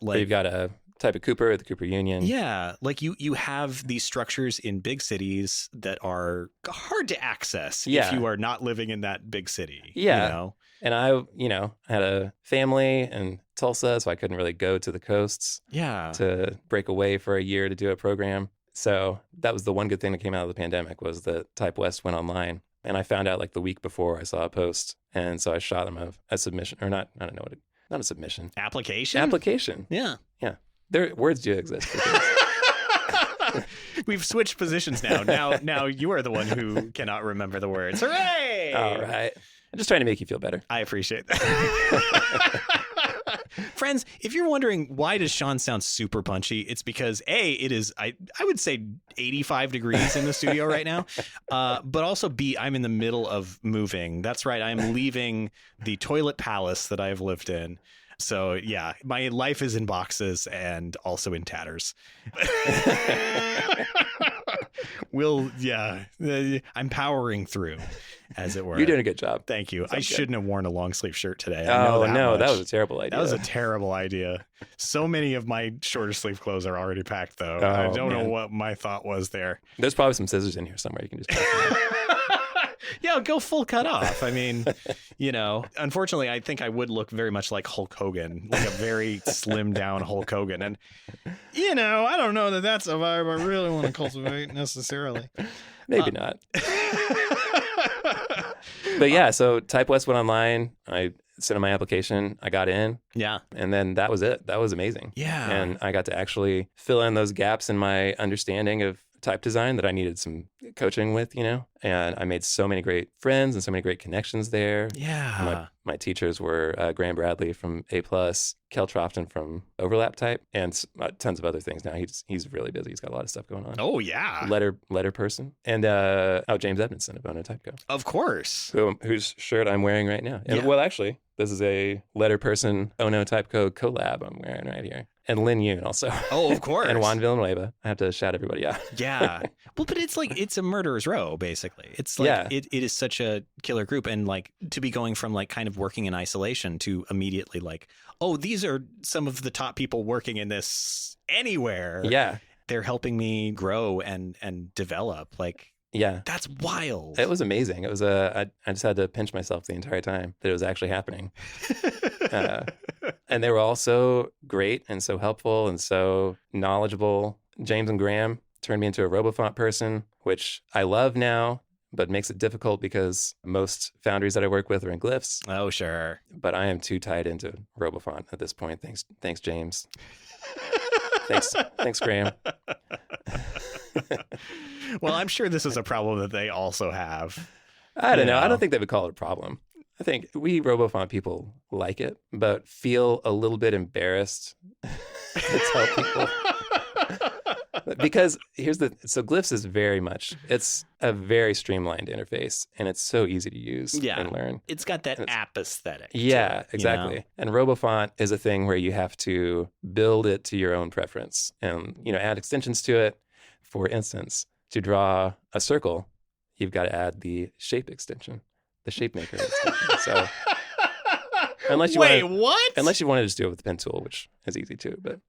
Like, you've got a Type of Cooper at the Cooper Union. Yeah, like you have these structures in big cities that are hard to access if you are not living in that big city. Yeah. You know? And I had a family in Tulsa, so I couldn't really go to the coasts to break away for a year to do a program. So that was the one good thing that came out of the pandemic, was that Type West went online. And I found out like the week before I saw a post. And so I shot them a submission, or not a submission. Application. Yeah. Yeah. Their words do exist. We've switched positions now. Now you are the one who cannot remember the words. Hooray! All right. I'm just trying to make you feel better. I appreciate that. Friends, if you're wondering why does Sean sound super punchy, it's because A, it is, I would say 85 degrees in the studio right now. But also B, I'm in the middle of moving. That's right. I'm leaving the toilet palace that I've lived in. So yeah, my life is in boxes and also in tatters. I'm powering through, as it were. You're doing a good job. Thank you. I Sounds good. shouldn't have worn a long sleeve shirt today. Oh, no, that much. was a terrible idea. That was a terrible idea. So many of my shorter sleeve clothes are already packed, though. Oh, I don't know man. what my thought was there. There's probably some scissors in here somewhere. You can just Yeah, go full cut off. I mean, unfortunately, I think I would look very much like Hulk Hogan, like a very slimmed down Hulk Hogan. And, I don't know that that's a vibe I really want to cultivate necessarily. Maybe not. But yeah, so Type West went online. I sent in my application. I got in. Yeah. And then that was it. That was amazing. Yeah. And I got to actually fill in those gaps in my understanding of type design that I needed some coaching with, and I made so many great friends and so many great connections there. Yeah. My teachers were Graham Bradley from A+, Kel Trofton from Overlap Type, and tons of other things now. He's really busy. He's got a lot of stuff going on. Oh, yeah. Letter person. And James Edmondson of Ono Type Co. Of course. Whose shirt I'm wearing right now. And, Yeah. Well, actually, this is a Letter Person Ono Type Co. collab I'm wearing right here. And Lin Yoon also. Oh, of course. And Juan Villanueva. I have to shout everybody out. Yeah. Well, but it's a murderer's row, basically. It's like, Yeah. it is such a killer group. And like to be going from like kind of working in isolation to immediately like, oh, these are some of the top people working in this anywhere. Yeah. They're helping me grow and develop. Like, Yeah. that's wild. It was amazing. It was I just had to pinch myself the entire time that it was actually happening. And they were all so great and so helpful and so knowledgeable. James and Graham turned me into a RoboFont person, which I love now, but makes it difficult because most foundries that I work with are in glyphs. Oh, sure. But I am too tied into RoboFont at this point. Thanks, James. thanks, Graham. Well, I'm sure this is a problem that they also have. I don't know. I don't think they would call it a problem. I think we RoboFont people like it, but feel a little bit embarrassed to tell people. Because so Glyphs is it's a very streamlined interface, and it's so easy to use and learn. It's got that app aesthetic. Yeah, to it, exactly. And RoboFont is a thing where you have to build it to your own preference and, add extensions to it. For instance, to draw a circle, you've got to add the shape extension, the shape maker extension. So unless you wanted to just do it with the pen tool, which is easy too, but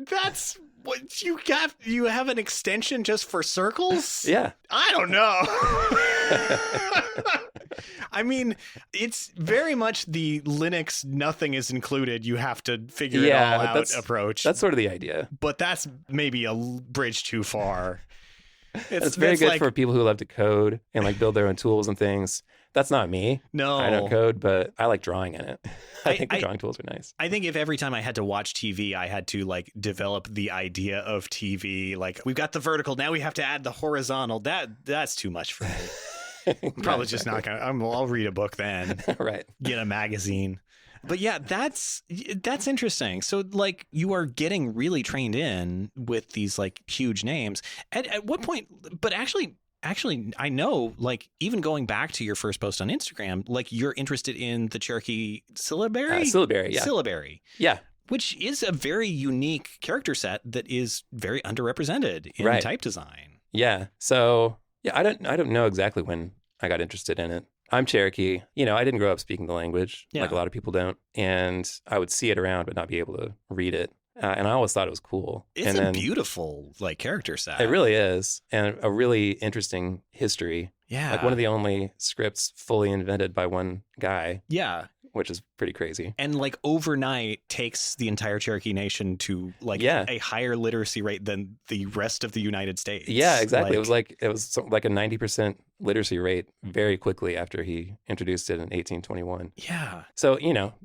that's what you have an extension just for circles? Yeah. I don't know. I mean, it's very much the Linux nothing is included. You have to figure it all out approach. That's sort of the idea. But that's maybe a bridge too far. It's very good for people who love to code and like build their own tools and things. That's not me. No. I don't code, but I like drawing in it. I think the drawing tools are nice. I think if every time I had to watch TV, I had to like develop the idea of TV. Like, we've got the vertical, now we have to add the horizontal. That's too much for me. I'm probably just not going to. I'll read a book then. Right. Get a magazine. But yeah, that's interesting. So like you are getting really trained in with these like huge names. At what point, but actually, I know, like, even going back to your first post on Instagram, like, you're interested in the Cherokee syllabary? Syllabary, yeah. Syllabary. Yeah. Which is a very unique character set that is very underrepresented in type design. Yeah. So, yeah, I don't know exactly when I got interested in it. I'm Cherokee. I didn't grow up speaking the language like a lot of people don't. And I would see it around but not be able to read it. And I always thought it was cool. It's a beautiful like character set. It really is. And a really interesting history. Yeah. Like one of the only scripts fully invented by one guy. Yeah. Which is pretty crazy. And like overnight takes the entire Cherokee Nation to like a higher literacy rate than the rest of the United States. Yeah, exactly. It was like a 90% literacy rate very quickly after he introduced it in 1821. Yeah. So,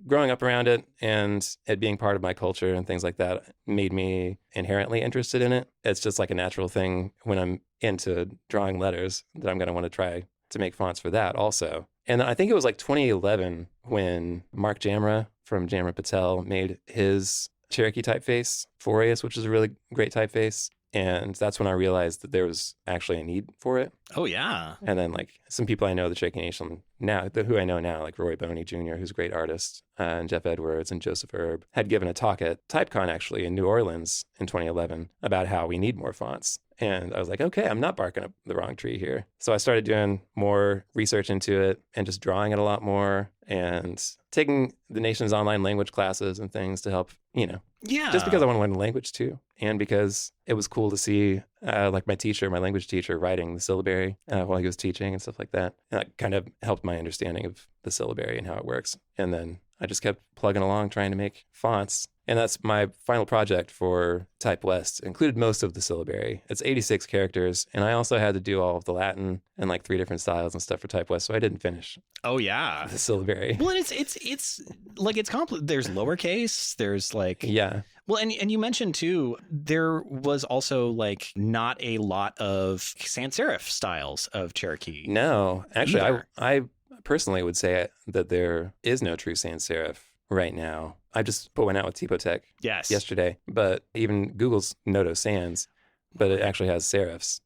growing up around it and it being part of my culture and things like that made me inherently interested in it. It's just like a natural thing when I'm into drawing letters that I'm going to want to try to make fonts for that also. And I think it was like 2011 when Mark Jamra from Jamra Patel made his Cherokee typeface, Fourius, which is a really great typeface. And that's when I realized that there was actually a need for it. Oh, yeah. And then like some people I know, the Cherokee Nation now, who I know now, like Roy Boney Jr., who's a great artist, and Jeff Edwards and Joseph Erb, had given a talk at TypeCon actually in New Orleans in 2011 about how we need more fonts. And I was like, okay, I'm not barking up the wrong tree here. So I started doing more research into it and just drawing it a lot more and taking the nation's online language classes and things to help, just because I want to learn the language too. And because it was cool to see like my language teacher writing the syllabary while he was teaching and stuff like that. And that kind of helped my understanding of the syllabary and how it works. And then I just kept plugging along trying to make fonts. And that's my final project for Type West. It included most of the syllabary. It's 86 characters. And I also had to do all of the Latin and like 3 different styles and stuff for Type West. So I didn't finish. Oh, yeah. The syllabary. Well, it's like it's complicated. There's lowercase. There's like. Yeah. Well, and you mentioned too, there was also like not a lot of sans serif styles of Cherokee. No, actually, I personally would say that there is no true sans serif right now. I just put one out with Typotech yesterday, but even Google's Noto Sans, but it actually has serifs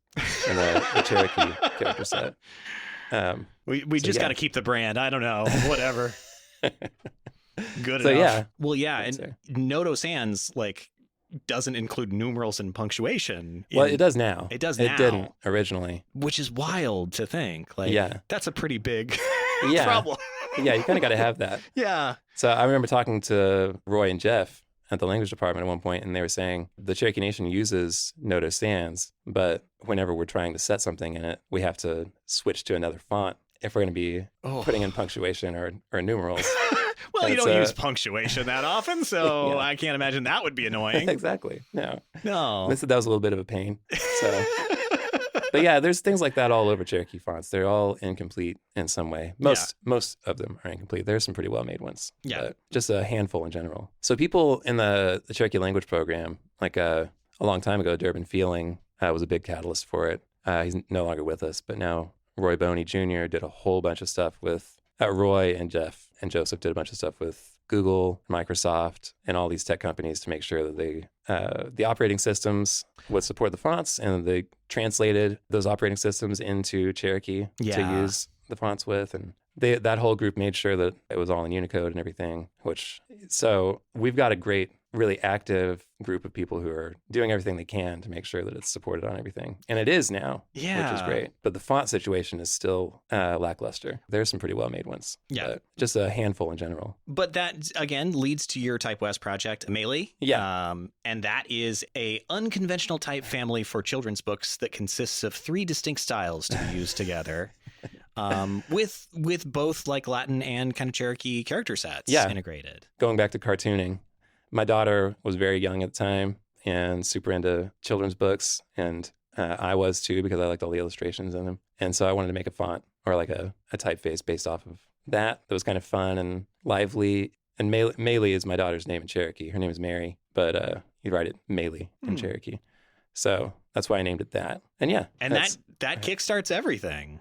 in the Cherokee character set. We just got to keep the brand. I don't know, whatever. Good so, enough. Yeah. Well, yeah, and Noto Sans like doesn't include numerals and punctuation. Well, it does now. It does now. It didn't originally. Which is wild to think. Like, that's a pretty big problem. Yeah, you kind of got to have that. Yeah. So I remember talking to Roy and Jeff at the language department at one point, and they were saying the Cherokee Nation uses Noto Sans, but whenever we're trying to set something in it, we have to switch to another font if we're going to be putting in punctuation or numerals. Well, you don't use punctuation that often, so I can't imagine that would be annoying. Exactly. No. That was a little bit of a pain. So. But yeah, there's things like that all over Cherokee fonts. They're all incomplete in some way. Most of them are incomplete. There's some pretty well-made ones. Yeah. But just a handful in general. So people in the Cherokee language program, like a long time ago, Durbin Feeling was a big catalyst for it. He's no longer with us, but now Roy Boney Jr. did a whole bunch of stuff with Roy and Jeff and Joseph did a bunch of stuff with Google, Microsoft, and all these tech companies to make sure that the operating systems would support the fonts, and they translated those operating systems into Cherokee to use the fonts with. And that whole group made sure that it was all in Unicode and everything, so we've got a great, really active group of people who are doing everything they can to make sure that it's supported on everything. And it is now, which is great. But the font situation is still lackluster. There's some pretty well-made ones. Yeah. But just a handful in general. But that, again, leads to your Type West project, Melee. Yeah. And that is a unconventional type family for children's books that consists of 3 distinct styles to be used together. With both like Latin and kind of Cherokee character sets integrated. Going back to cartooning, my daughter was very young at the time and super into children's books, and I was too because I liked all the illustrations in them. And so I wanted to make a font or like a typeface based off of that was kind of fun and lively. And Melee is my daughter's name in Cherokee. Her name is Mary, but you write it Melee in Cherokee. So that's why I named it that. And that kickstarts everything.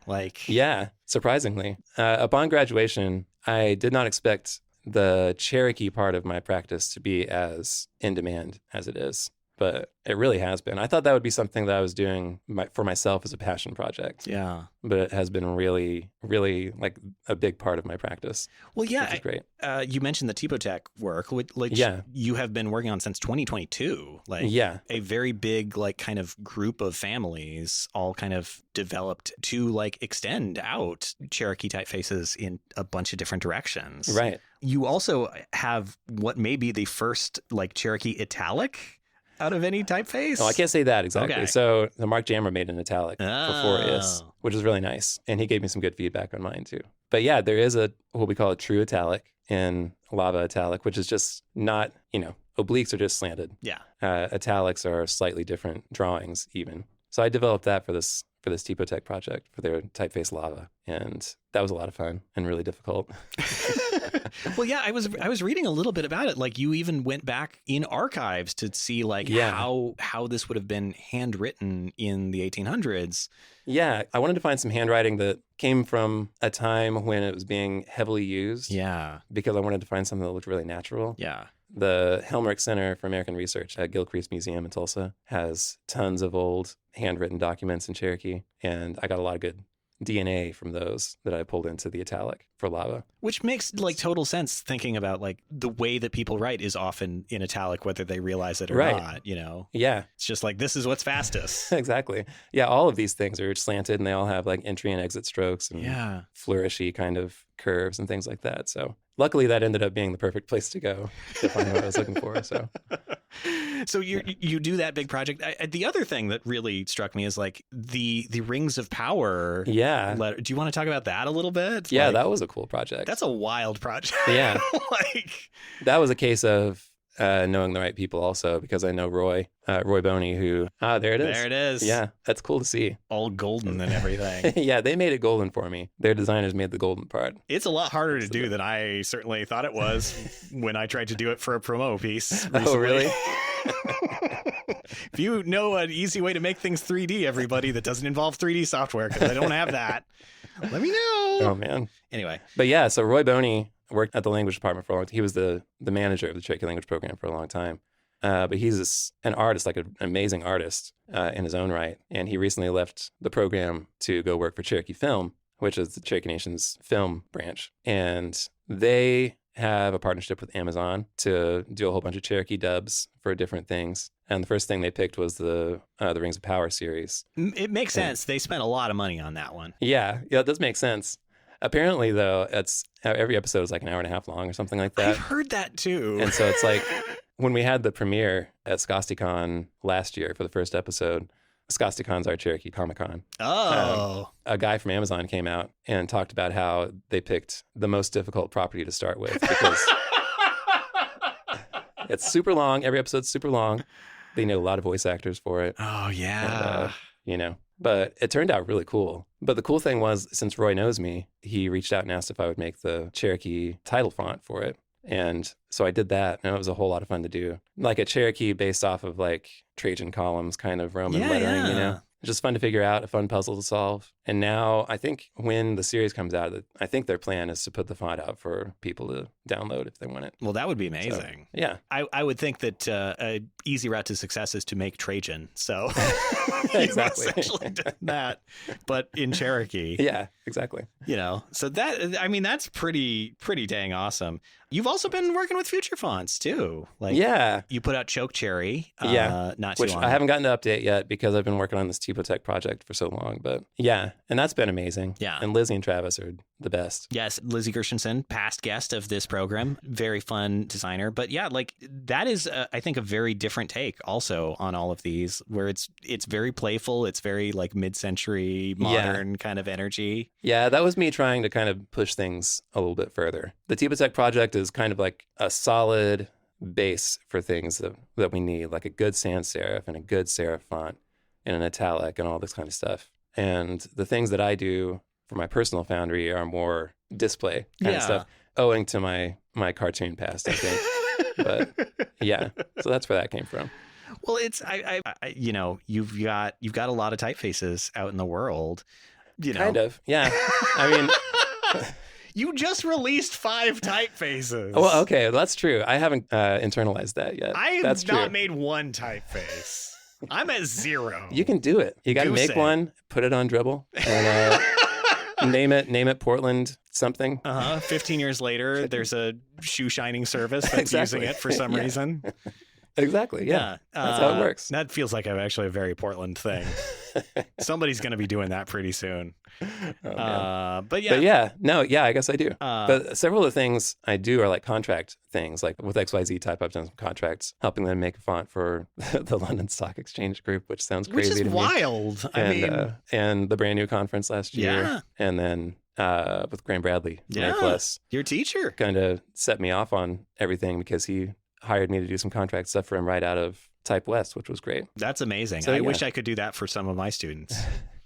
Surprisingly. Upon graduation, I did not expect the Cherokee part of my practice to be as in demand as it is. But it really has been. I thought that would be something that I was doing for myself as a passion project. Yeah. But it has been really, really like a big part of my practice. Well, yeah. Which is great. You mentioned the Typotech work, which you have been working on since 2022. A very big, like, kind of group of families all kind of developed to, like, extend out Cherokee typefaces in a bunch of different directions. Right. You also have what may be the first, like, Cherokee Italic out of any typeface? Oh, I can't say that exactly. Okay. So the Mark Jammer made an Italic before Is, which was really nice. And he gave me some good feedback on mine too. But yeah, there is what we call a true Italic in Lava Italic, which is just not, obliques are just slanted. Yeah. Italics are slightly different drawings even. So I developed that for this Typotech project for their typeface Lava. And that was a lot of fun and really difficult. Well, yeah, I was reading a little bit about it. Like, you even went back in archives to see how this would have been handwritten in the 1800s. Yeah, I wanted to find some handwriting that came from a time when it was being heavily used. Yeah. Because I wanted to find something that looked really natural. Yeah. The Helmerich Center for American Research at Gilcrease Museum in Tulsa has tons of old handwritten documents in Cherokee, and I got a lot of good DNA from those that I pulled into the Italic for lava. Which makes like total sense, thinking about like the way that people write is often in Italic, whether they realize it or not, you know? Yeah. It's just like, this is what's fastest. Exactly. Yeah, all of these things are slanted and they all have like entry and exit strokes and flourishy kind of curves and things like that. So luckily that ended up being the perfect place to go to find what I was looking for. So you do that big project. The other thing that really struck me is like the Rings of Power. Yeah. Do you want to talk about that a little bit? Yeah, like, that was a cool project. That's a wild project. Yeah. Like that was a case of knowing the right people also, because I know Roy Boney, who, there it is. There it is. Yeah, that's cool to see. All golden and everything. Yeah, they made it golden for me. Their designers made the golden part. It's a lot harder to do than I certainly thought it was when I tried to do it for a promo piece recently. Oh, really? If you know an easy way to make things 3D, everybody, that doesn't involve 3D software, because I don't have that, let me know. Oh, man. Anyway. But yeah, so Roy Boney worked at the language department for a long time. He was the manager of the Cherokee language program for a long time. But he's an artist, like an amazing artist in his own right. And he recently left the program to go work for Cherokee Film, which is the Cherokee Nation's film branch. And they have a partnership with Amazon to do a whole bunch of Cherokee dubs for different things. And the first thing they picked was the Rings of Power series. It makes sense. They spent a lot of money on that one. Yeah, it does make sense. Apparently, though, it's every episode is like an hour and a half long or something like that. I've heard that too. And so it's like when we had the premiere at ScostiCon last year for the first episode, ScostiCon's our Cherokee Comic-Con. Oh. A guy from Amazon came out and talked about how they picked the most difficult property to start with because it's super long. Every episode's super long. They need a lot of voice actors for it. Oh, yeah. And, but it turned out really cool. But the cool thing was, since Roy knows me, he reached out and asked if I would make the Cherokee title font for it. And so I did that, and it was a whole lot of fun to do. Like a Cherokee based off of like Trajan columns kind of Roman lettering, It's just fun to figure out, a fun puzzle to solve. And now I think when the series comes out, I think their plan is to put the font out for people to download if they want it. Well, that would be amazing. So, yeah. I would think that an easy route to success is to make Trajan. So exactly. you've essentially done that, but in Cherokee. Yeah, exactly. So that's pretty dang awesome. You've also been working with future fonts too. Like, yeah, you put out Choke Cherry. Not too which long. I haven't gotten to update yet because I've been working on this Tech project for so long. But yeah, and that's been amazing. Yeah, and Lizzie and Travis are the best. Yes, Lizzie Gershenson, past guest of this program, very fun designer. But yeah, like that is, I think, a very different take also on all of these, where it's very playful. It's very like mid-century modern kind of energy. Yeah, that was me trying to kind of push things a little bit further. The Tech project is kind of like a solid base for things that we need, like a good sans serif and a good serif font and an italic and all this kind of stuff. And the things that I do for my personal foundry are more display kind of stuff, owing to my cartoon past, I think. But yeah, so that's where that came from. Well, it's you've got a lot of typefaces out in the world. Kind of, yeah. I mean. You just released 5 typefaces. Well, okay, that's true. I haven't internalized that yet. I have not made one typeface. I'm at 0. You can do it. You got to make one, put it on Dribble, and name it Portland something. 15 years later, there's a shoe shining service that's using it for some reason. Exactly. Yeah. That's how it works. That feels like actually a very Portland thing. Somebody's going to be doing that pretty soon. But yeah. I guess I do. But several of the things I do are like contract things. Like with XYZ Type, I've done some contracts helping them make a font for the London Stock Exchange Group, which sounds crazy to me. Which is wild. And the brand new conference last year. Yeah. And then with Graham Bradley, Plus, your teacher, kind of set me off on everything because he hired me to do some contract stuff for him right out of Type West, which was great. That's amazing. So, I wish I could do that for some of my students.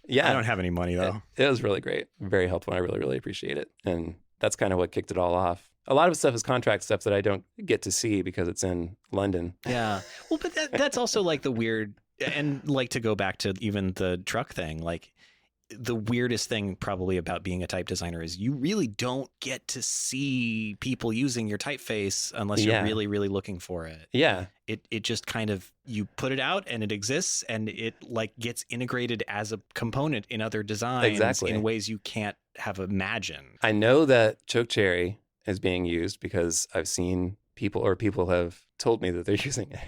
Yeah. I don't have any money, though. It was really great. Very helpful. I really, really appreciate it. And that's kind of what kicked it all off. A lot of stuff is contract stuff that I don't get to see because it's in London. Yeah. Well, but that's also like the weird, and like to go back to even the truck thing, like the weirdest thing probably about being a type designer is you really don't get to see people using your typeface unless you're really, really looking for it. Yeah. It just kind of, you put it out and it exists and it like gets integrated as a component in other designs in ways you can't have imagined. I know that choke cherry is being used because I've seen people have told me that they're using it,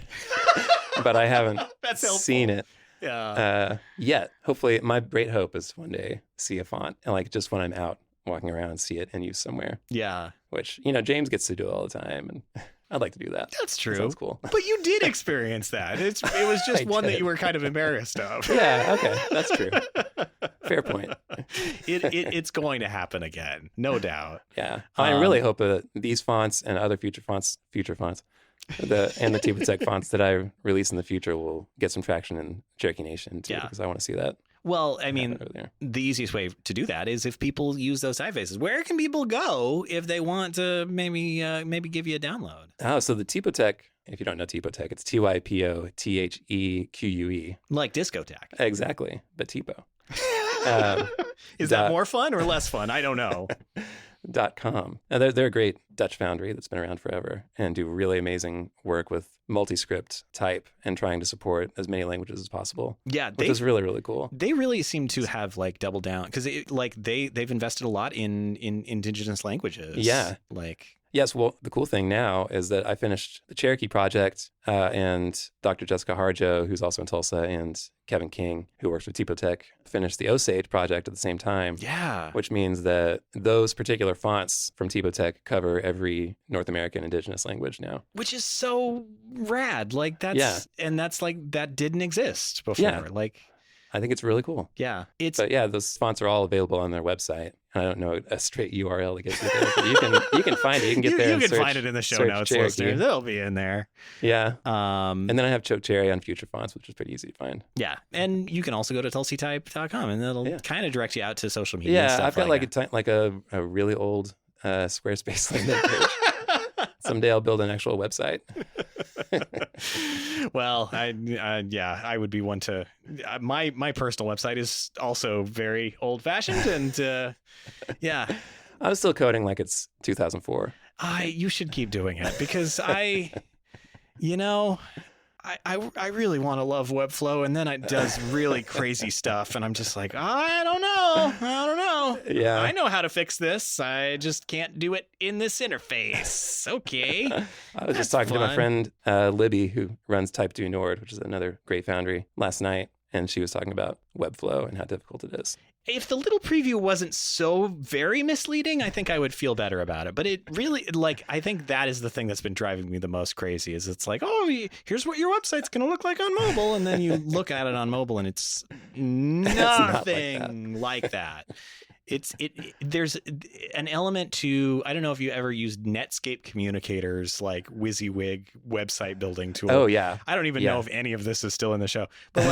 but I haven't seen it. Yeah. Yet. Hopefully, my great hope is one day see a font and like just when I'm out walking around, see it in use somewhere. Yeah. Which, James gets to do it all the time, and I'd like to do that. That's true. That sounds cool. But you did experience that. It was just one that you were kind of embarrassed of. Yeah. Okay. That's true. Fair point. It's going to happen again, no doubt. Yeah. I really hope that these fonts and other future fonts, and the Tipotech fonts that I release in the future will get some traction in Cherokee Nation too, because I want to see that. Well, I mean, the easiest way to do that is if people use those typefaces. Where can people go if they want to maybe give you a download? Oh, so the Tipotech, if you don't know Tipotech, it's TYPOTHEQUE. Like discotheque. Exactly, but Tipo. Is that more fun or less fun? I don't know. .com. They're a great Dutch foundry that's been around forever and do really amazing work with multi-script type and trying to support as many languages as possible. Yeah, which is really, really cool. They really seem to have like doubled down because they've invested a lot in indigenous languages. Yeah, yes. Well, the cool thing now is that I finished the Cherokee project, and Dr. Jessica Harjo, who's also in Tulsa, and Kevin King, who works with Tipotech, finished the Osage project at the same time. Yeah. Which means that those particular fonts from Tipotech cover every North American indigenous language now. Which is so rad. Like that's like that didn't exist before. Yeah. I think it's really cool. Yeah. But yeah, those fonts are all available on their website. I don't know a straight URL to get you there, but you can find it. You can get there. You can find it in the show notes, listeners. It'll be in there. Yeah. And then I have Choke Cherry on Future Fonts, which is pretty easy to find. Yeah. And you can also go to tulsytype.com and that'll kind of direct you out to social media. Yeah, and stuff I've got a really old Squarespace landing page. Someday I'll build an actual website. Well, I would be one to. My personal website is also very old fashioned, and yeah, I'm still coding like it's 2004. You should keep doing it because I really want to love Webflow, and then it does really crazy stuff, and I'm just like, I don't know. Yeah, I know how to fix this. I just can't do it in this interface. Okay. I was just talking to my friend Libby, who runs Type 2 Nord, which is another great foundry, last night, and she was talking about Webflow and how difficult it is. If the little preview wasn't so very misleading, I think I would feel better about it. But it really, I think that is the thing that's been driving me the most crazy is it's like, oh, here's what your website's going to look like on mobile. And then you look at it on mobile and it's nothing like that. There's an element to, I don't know if you ever used Netscape Communicators, like WYSIWYG website building tool. Oh, yeah. I don't even know if any of this is still in the show, but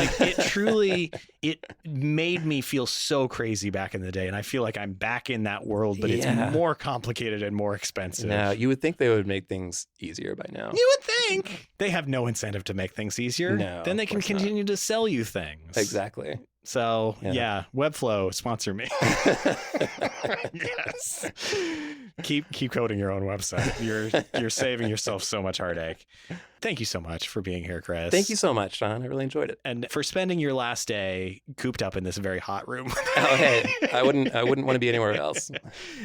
it made me feel so crazy back in the day. And I feel like I'm back in that world, but it's more complicated and more expensive. Now, you would think they would make things easier by now. You would think. They have no incentive to make things easier. No, then they can continue to sell you things. Exactly. So yeah, Webflow, sponsor me. Yes. Keep coding your own website. You're saving yourself so much heartache. Thank you so much for being here, Chris. Thank you so much, Sean. I really enjoyed it. And for spending your last day cooped up in this very hot room. Oh, hey, I wouldn't want to be anywhere else.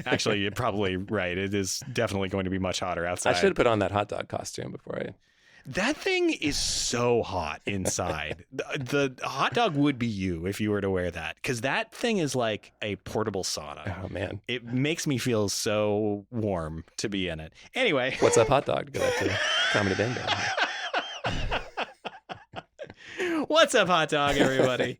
Actually, you're probably right. It is definitely going to be much hotter outside. I should have put on that hot dog costume before I... That thing is so hot inside. The hot dog would be you if you were to wear that, because that thing is like a portable sauna. Oh, man. It makes me feel so warm to be in it. Anyway. What's up, hot dog? Go back to Comedy Bang Bang. What's up, hot dog, everybody?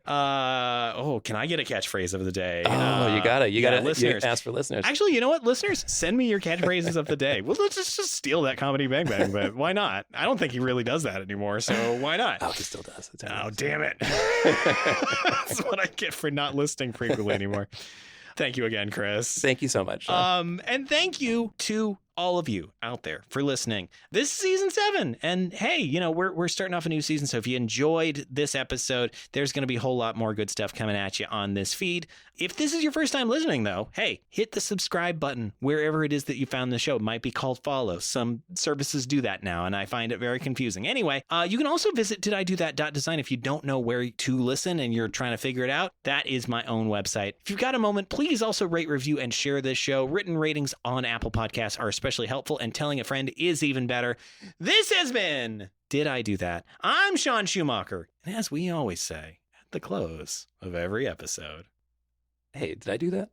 Can I get a catchphrase of the day? Oh, you gotta listeners. Ask for listeners. Actually, you know what, listeners, send me your catchphrases of the day. Well, let's just steal that Comedy Bang Bang, but why not? I don't think he really does that anymore, so why not? Oh, he still does. Oh, damn it! That's what I get for not listening frequently anymore. Thank you again, Chris. Thank you so much, Sean. And thank you to all of you out there for listening. This is season 7. And hey, we're starting off a new season. So if you enjoyed this episode, there's going to be a whole lot more good stuff coming at you on this feed. If this is your first time listening, though, hey, hit the subscribe button wherever it is that you found the show. It might be called follow. Some services do that now, and I find it very confusing. Anyway, you can also visit dididothat.design if you don't know where to listen and you're trying to figure it out. That is my own website. If you've got a moment, please also rate, review, and share this show. Written ratings on Apple Podcasts are especially helpful, and telling a friend is even better. This has been Did I Do That? I'm Sean Schumacher, and as we always say at the close of every episode, hey, did I do that?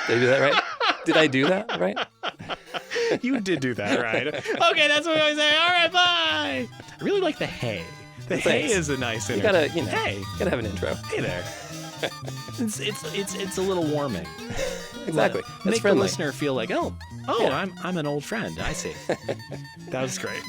Did I do that right? Did I do that right? You did do that right. Okay, that's what we always say. All right, bye. I really like the hey. The hey is a nice intro. You gotta, hey, gotta have an intro. Hey there. It's a little warming. Exactly. Make friendly. the listener feel like, yeah. I'm an old friend. I see. That was great.